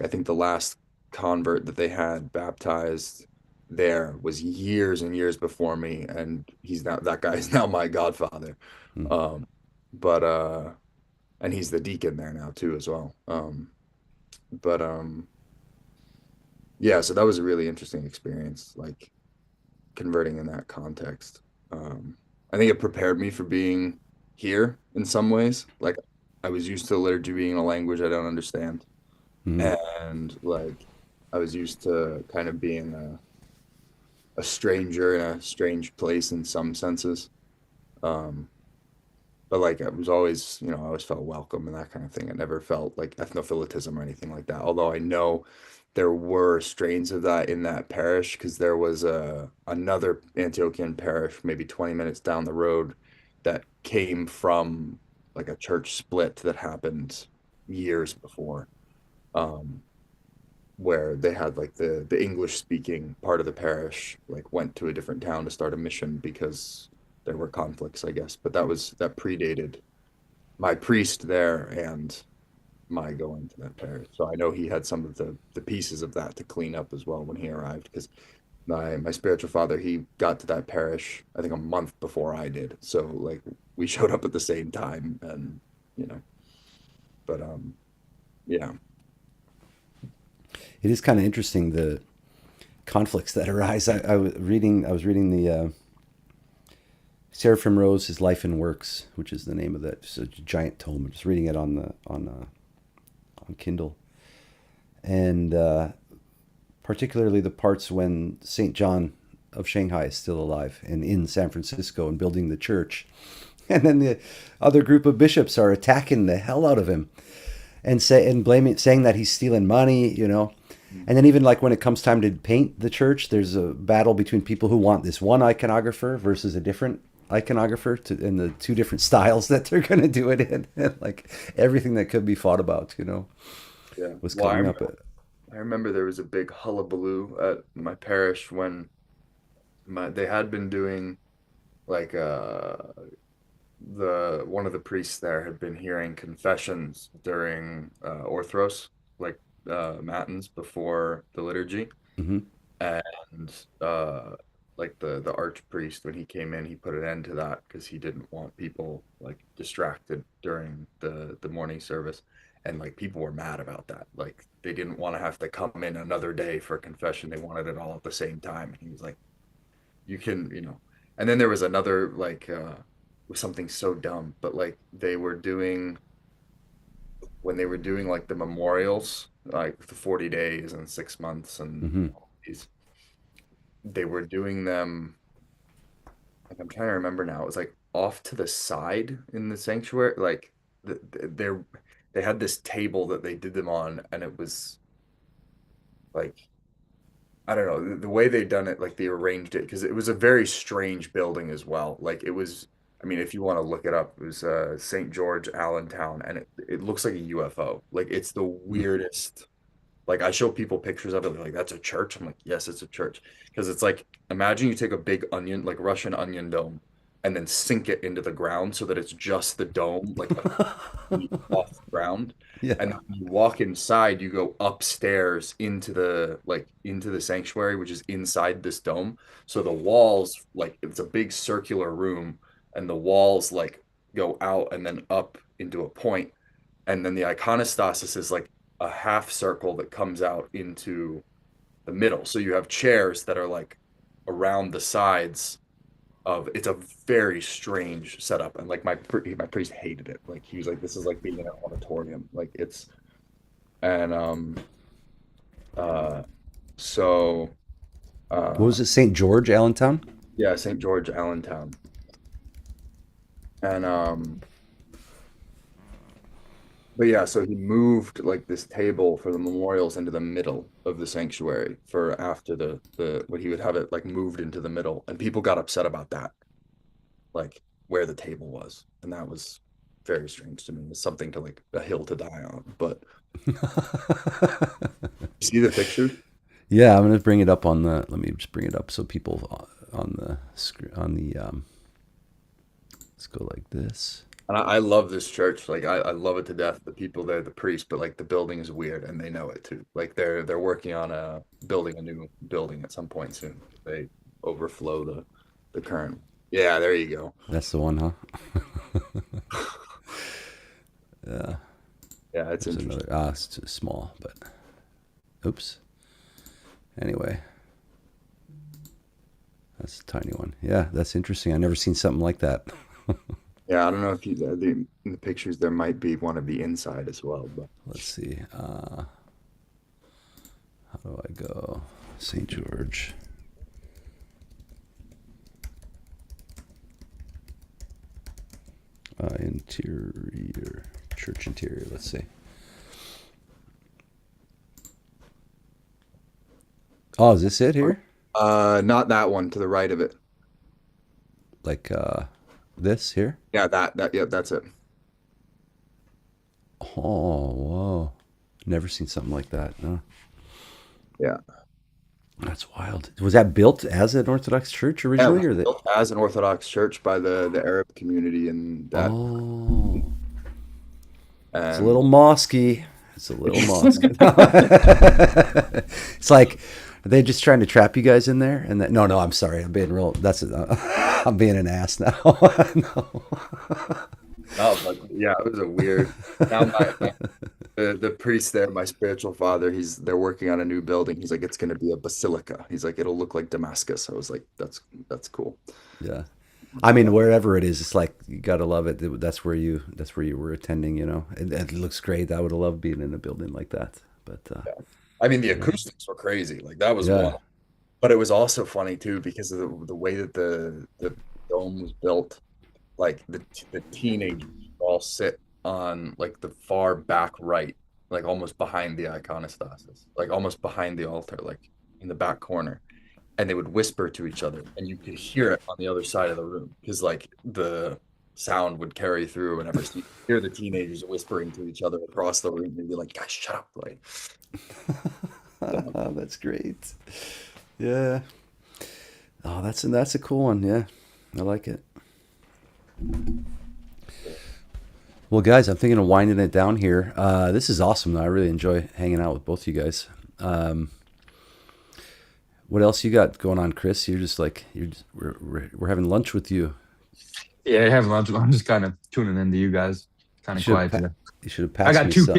I think the last convert that they had baptized there was years and years before me, and that guy is now my godfather. Hmm. Um, but and he's the deacon there now too as well. But yeah, so that was a really interesting experience, like converting in that context. I think it prepared me for being here in some ways. Like I was used to liturgy being a language I don't understand, Hmm. and like I was used to kind of being a stranger in a strange place in some senses. Um, but like I was always, I always felt welcome and that kind of thing. I never felt like ethnophilitism or anything like that. Although I know there were strains of that in that parish because there was another Antiochian parish maybe 20 minutes down the road that came from like a church split that happened years before. Um, where they had like the English speaking part of the parish like went to a different town to start a mission because there were conflicts, I guess. But that predated my priest there and my going to that parish. So I know he had some of the pieces of that to clean up as well when he arrived because my spiritual father, he got to that parish I think a month before I did. So like we showed up at the same time and you know, but yeah. It is kind of interesting the conflicts that arise. I was reading the Seraphim Rose, His Life and Works, which is the name of that. It's a giant tome. I'm just reading it on Kindle, and particularly the parts when Saint John of Shanghai is still alive and in San Francisco and building the church, and then the other group of bishops are attacking the hell out of him and blaming, saying that he's stealing money, And then even like when it comes time to paint the church, there's a battle between people who want this one iconographer versus a different iconographer in the two different styles that they're going to do it in. And like everything that could be fought about, Yeah. was Well, coming up. I remember there was a big hullabaloo at my parish when they had been doing like the one of the priests there had been hearing confessions during Orthros, like matins before the liturgy, Hmm. and uh, like the archpriest when he came in, he put an end to that because he didn't want people like distracted during the morning service, and like people were mad about that. Like they didn't want to have to come in another day for confession; they wanted it all at the same time. And he was like, "You can, you know." And then there was another like was something so dumb, but like they were doing when they were doing like the memorials, like the 40 days and 6 months and Hmm. all these, they were doing them like I'm trying to remember now. It was like off to the side in the sanctuary. Like they they had this table that they did them on, and it was like I don't know the way they done it. Like they arranged it because it was a very strange building as well. Like it was. I mean, if you want to look it up, it was St. George, Allentown, and it looks like a UFO. Like it's the weirdest. Like I show people pictures of it, they're like, "That's a church." I'm like, "Yes, it's a church," because it's like imagine you take a big onion, like Russian onion dome, and then sink it into the ground so that it's just the dome, like a feet off the ground. And Yeah. then when you walk inside, you go upstairs into the sanctuary, which is inside this dome. So the walls, like it's a big circular room, and the walls like go out and then up into a point, and then the iconostasis is like a half circle that comes out into the middle. So you have chairs that are like around the sides of it's a very strange setup. And like my priest hated it. Like he was like, this is like being in an auditorium. Like it's And uh, so What uh, was it? St. George, Allentown? yeah, St. George, Allentown, and but yeah, so he moved like this table for the memorials into the middle of the sanctuary for after the what he would have it like moved into the middle, and people got upset about that, like where the table was, and that was very strange to me. It's something to like a hill to die on. But you see the pictures, Yeah, I'm gonna bring it up on the. Let me just bring it up so people on the screen on the. Let's go like this. and I love this church. Like I love it to death. The people there, the priest, but like the building is weird, and they know it too. Like they're working on a building a new building at some point soon. They overflow the current. Yeah, there you go. That's the one, huh? Yeah. Yeah, it's There's interesting. another. Ah, it's too small, but oops. Anyway, that's a tiny one. Yeah, that's interesting. I never seen something like that. Yeah, I don't know if you in the pictures there might be one of the inside as well, but Let's see. How do I go? St. George. Interior. Church interior. Let's see. Oh, is this it here? not that one to the right of it. Like this here? Yeah, that yeah, that's it. Oh, whoa. Never seen something like that. No. Yeah. That's wild. Was that built as an Orthodox church Yeah, it originally, was or that? built as an Orthodox church by the Arab community and that Oh, it's a and little mosquey. It's a little mosque. It's like, are they just trying to trap you guys in there? And that, no, no, I'm sorry. I'm being real. I'm being an ass now. No. oh, but yeah, it was a weird. Now the priest there, my spiritual father, they're working on a new building. He's like, it's going to be a basilica. He's like, it'll look like Damascus. I was like, that's cool. Yeah. I mean, wherever it is, it's like you gotta love it. That's where you were attending. It looks great. I would have loved being in a building like that. But Yeah. I mean, the yeah, acoustics were crazy. Like that was one. yeah. But it was also funny too because of the way that the dome was built. Like the teenagers all sit on like the far back right, like almost behind the iconostasis, like almost behind the altar, like in the back corner. And they would whisper to each other, and you could hear it on the other side of the room because like the sound would carry through whenever so you hear the teenagers whispering to each other across the room and be like, guys, shut up. Like so, That's great. Yeah. Oh, that's a cool one. Yeah, I like it. Well, guys, I'm thinking of winding it down here. This is awesome. Though. I really enjoy hanging out with both you guys. What else you got going on, Chris? We're having lunch with you. Yeah, I have lunch. I'm just kind of tuning into you guys. Kind You of should have quiet today. you should have I passed got me two. some.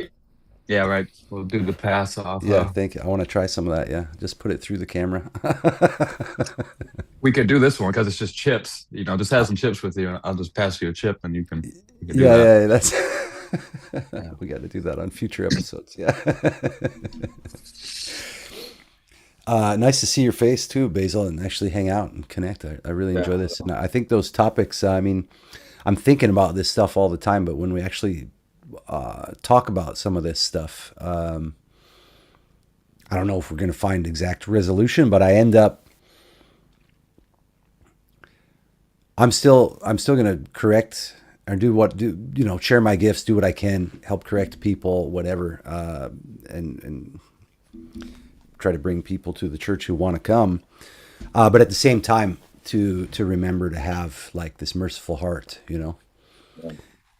Yeah, right. We'll do the pass off. Yeah, thank you. I want to try some of that. Yeah, just put it through the camera. We could do this one because it's just chips. Just have some chips with you, and I'll just pass you a chip, and you can do Yeah, that. yeah, that's. We got to do that on future episodes. Yeah. Nice to see your face too, Basil, and actually hang out and connect. I really yeah. enjoy this, and I think those topics. I mean, I'm thinking about this stuff all the time, but when we actually talk about some of this stuff, I don't know if we're going to find exact resolution, but I end up. I'm still going to correct or share my gifts, do what I can, help correct people, whatever, and try to bring people to the church who want to come. But at the same time, to remember to have like this merciful heart, Yeah.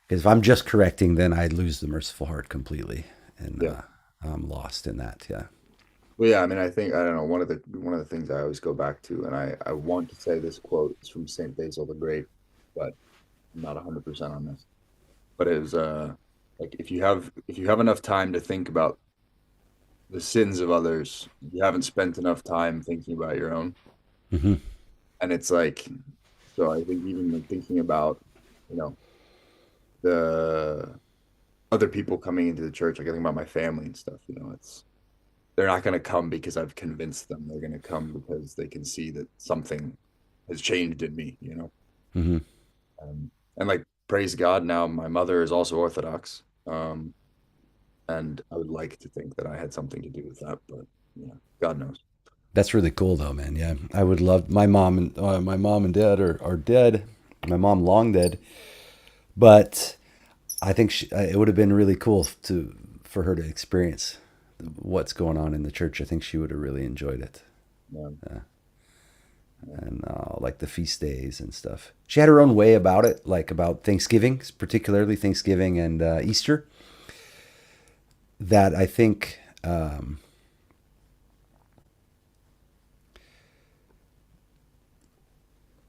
because if I'm just correcting, then I lose the merciful heart completely, and Yeah. I'm lost in that. Yeah. Well, yeah, I mean, I think I don't know, one of the things I always go back to, and I want to say this quote is from Saint Basil the Great, but I'm not 100% on this. But it was like if you have enough time to think about the sins of others, you haven't spent enough time thinking about your own. Hmm. And it's like, so I think even like thinking about, you know, the other people coming into the church. Like I think about my family and stuff. They're not going to come because I've convinced them. They're going to come because they can see that something has changed in me. Hmm. And like praise God, now my mother is also Orthodox. And I would like to think that I had something to do with that, but God knows. That's really cool, though, man. Yeah, I would love my mom and dad are dead. My mom long dead, but I think it would have been really cool for her to experience what's going on in the church. I think she would have really enjoyed it, Yeah. and like the feast days and stuff. She had her own way about it, like about Thanksgiving, particularly Thanksgiving and Easter. That I think.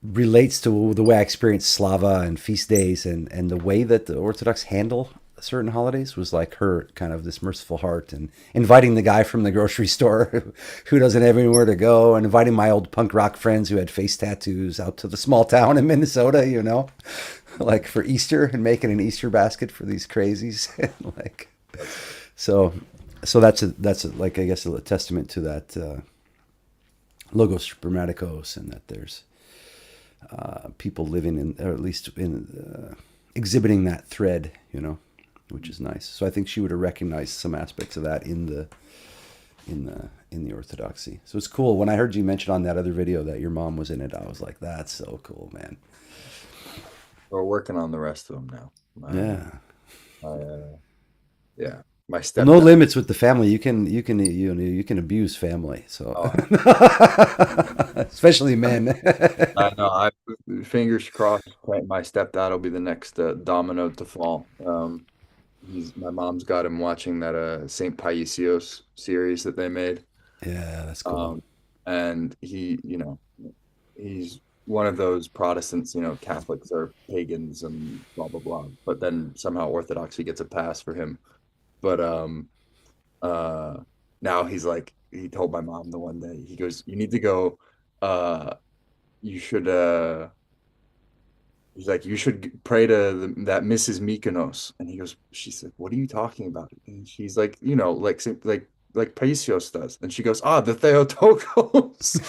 Relates to the way I experienced Slava and feast days, and the way that the Orthodox handle certain holidays was like her kind of this merciful heart, and inviting the guy from the grocery store who doesn't have anywhere to go, and inviting my old punk rock friends who had face tattoos out to the small town in Minnesota, like for Easter, and making an Easter basket for these crazies. Like, so that's like, I guess, a testament to that Logos Spermaticos, and that there's people living in, or at least in, exhibiting that thread, which is nice. So I think she would have recognized some aspects of that in the Orthodoxy. So it's cool. When I heard you mention on that other video that your mom was in it, I was like, that's so cool, man. We're working on the rest of them now. Yeah. Yeah. My Well, stepdad. no limits with the family. You can abuse family. So, especially men. I know. Fingers crossed. My stepdad will be the next domino to fall. My mom's got him watching that Saint Paisios series that they made. Yeah, that's cool. And he's one of those Protestants. Catholics are pagans and blah blah blah. But then somehow Orthodoxy gets a pass for him. But uh, now he told my mom the one day, he goes, "You need to go. You should." He's like, "You should pray to that Mrs. Mykonos." And he goes, she said, "What are you talking about?" And she's like, like Paisios does. And she goes, "Ah, the Theotokos."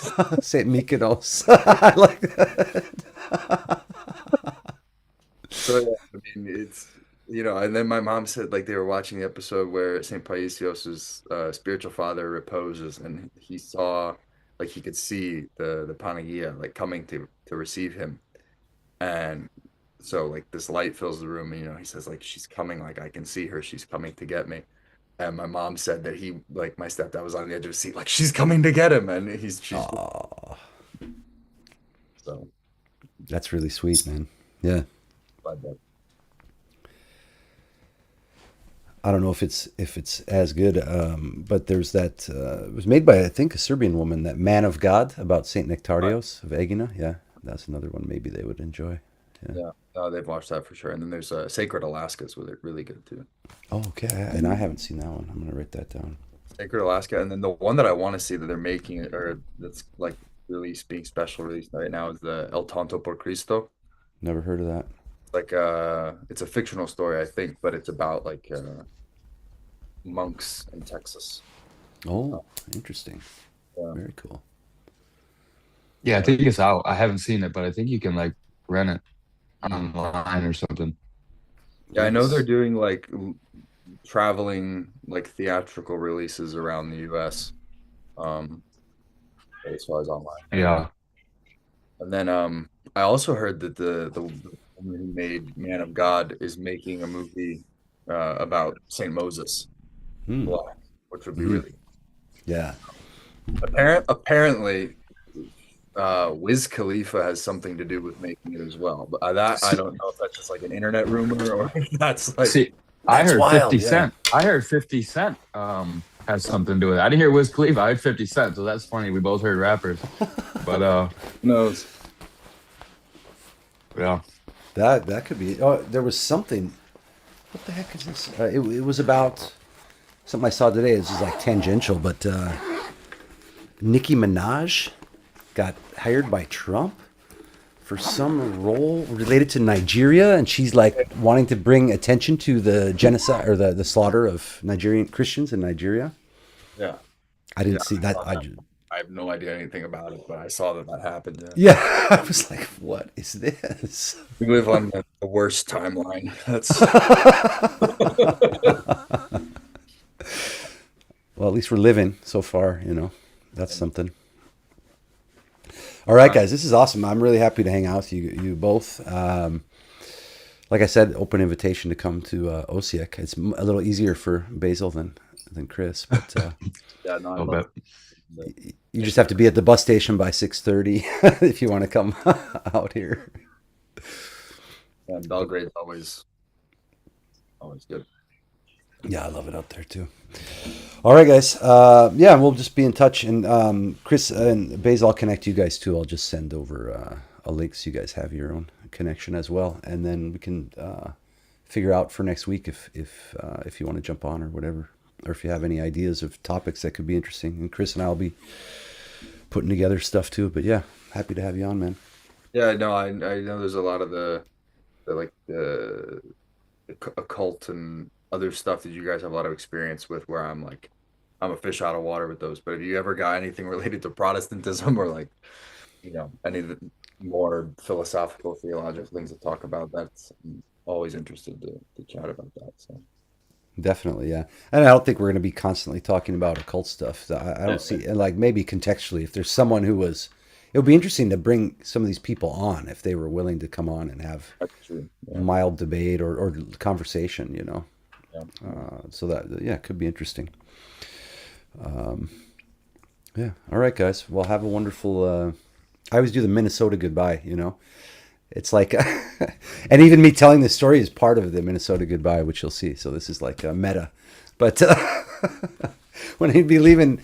Saint Mykonos. I like that. So yeah, I mean, and then my mom said like they were watching the episode where Saint Paisios's spiritual father reposes, and he saw, like he could see the Panagia like coming to receive him, and so like this light fills the room, and he says like she's coming, like I can see her, she's coming to get me. And my mom said that he, like my stepdad was on the edge of his seat, like she's coming to get him, and she's Oh, so that's really sweet, man. Yeah. glad that. I don't know if it's as good, but there's that. It was made by, I think, a Serbian woman. That Man of God, about Saint Nectarios of Egina. Yeah, that's another one. Maybe they would enjoy. Yeah. Yeah, they've watched that for sure. And then there's Sacred Alaska's with it, really good too. Oh, okay. And I haven't seen that one. I'm gonna write that down. Sacred Alaska, and then the one that I want to see that they're making it, or that's like being special released right now, is the El Tonto por Cristo. Never heard of that. Like it's a fictional story, I think, but it's about like monks in Texas. Oh, interesting. Yeah. Very cool. Yeah, I think it's out. I haven't seen it, but I think you can like rent it online or something. Yeah, I know they're doing like traveling like theatrical releases around the US, as far as online. Yeah. And then I also heard that the woman who made Man of God is making a movie about Saint Moses, Black, which would be really Yeah. apparently Wiz Khalifa has something to do with making it as well. But I don't know if that's just like an internet rumor or if that's like. See, I heard wild, 50 yeah. Cent. I heard 50 Cent has something to do with it. I didn't hear Wiz Khalifa. I heard 50 Cent, so that's funny. We both heard rappers. But Who knows? yeah. That could be. Oh, there was something. What the heck is this? It was about something I saw today. This is like tangential, but Nicki Minaj got hired by Trump for some role related to Nigeria, and she's like wanting to bring attention to the genocide or the slaughter of Nigerian Christians in Nigeria. Yeah. I Yeah, didn't see I that. saw that. I have no idea anything about it, but I saw that that happened. Yeah. Yeah, I was like, what is this? We live on the worst timeline. That's Well, at least we're living so far, you know. That's something. All right, guys, this is awesome. I'm really happy to hang out with you both. Like I said, open invitation to come to OSIAC. It's a little easier for Basil than Chris, but yeah, no, I'll bet. you just have to be at the bus station by 6:30 if you want to come out here. and Belgrade's always good. Yeah, I love it out there too. All right, guys. Yeah, we'll just be in touch. And Chris and Basil, I'll connect you guys too. I'll just send over a link so you guys have your own connection as well. And then we can figure out for next week if you want to jump on or whatever. Or if you have any ideas of topics that could be interesting. And Chris and I will be putting together stuff too. But yeah, happy to have you on, man. Yeah, no, I know there's a lot of the occult and other stuff that you guys have a lot of experience with where I'm a fish out of water with those. But if you ever got anything related to Protestantism or any of the more philosophical, theological things to talk about, that's I'm always interested to chat about that. So Definitely, yeah. And I don't think we're going to be constantly talking about occult stuff. So I don't see, and like maybe contextually, if there's someone who was, it would be interesting to bring some of these people on if they were willing to come on and have that's true. Yeah. mild debate or conversation, you know. Yeah. So that, yeah, it could be interesting. Yeah. All right, guys. Well, have a wonderful, I always do the Minnesota goodbye, you know. It's like, and even me telling this story is part of the Minnesota goodbye, which you'll see. So this is like a meta. But when he'd be leaving,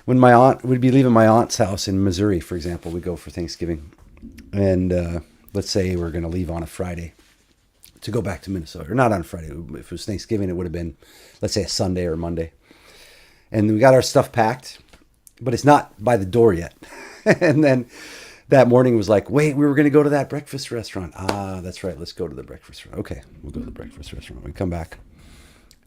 when my aunt would be leaving my aunt's house in Missouri, for example, we go for Thanksgiving, and let's say we're going to leave on a Friday to go back to Minnesota, or not on a Friday. If it was Thanksgiving, it would have been, let's say, a Sunday or Monday, and we got our stuff packed, but it's not by the door yet, and then. That morning was like, wait, we were going to go to that breakfast restaurant. Ah, that's right. Let's go to the breakfast restaurant. Okay, we'll go to the breakfast restaurant. We come back.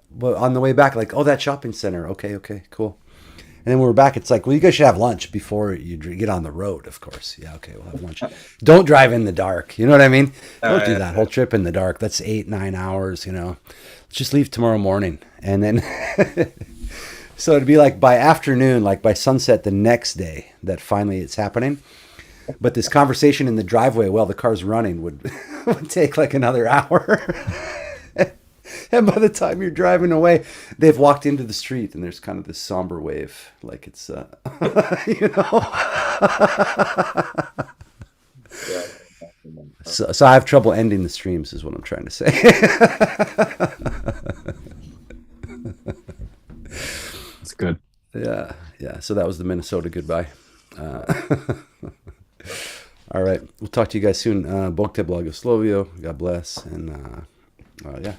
Well, on the way back, like, oh, that shopping center. Okay, cool. And then when we're back, it's like, well, you guys should have lunch before you get on the road, of course. Yeah, okay, we'll have lunch. Don't drive in the dark. You know what I mean? Don't do that whole trip in the dark. That's 8-9 hours, you know. Let's just leave tomorrow morning. And then, so it'd be like by afternoon, like by sunset the next day that finally it's happening. But this conversation in the driveway while the car's running would take like another hour. And by the time you're driving away, they've walked into the street and there's kind of this somber wave. Like it's, you know. So I have trouble ending the streams is what I'm trying to say. That's good. Yeah. So that was the Minnesota goodbye. All right. We'll talk to you guys soon. Bog te blagoslovio. God bless. And yeah.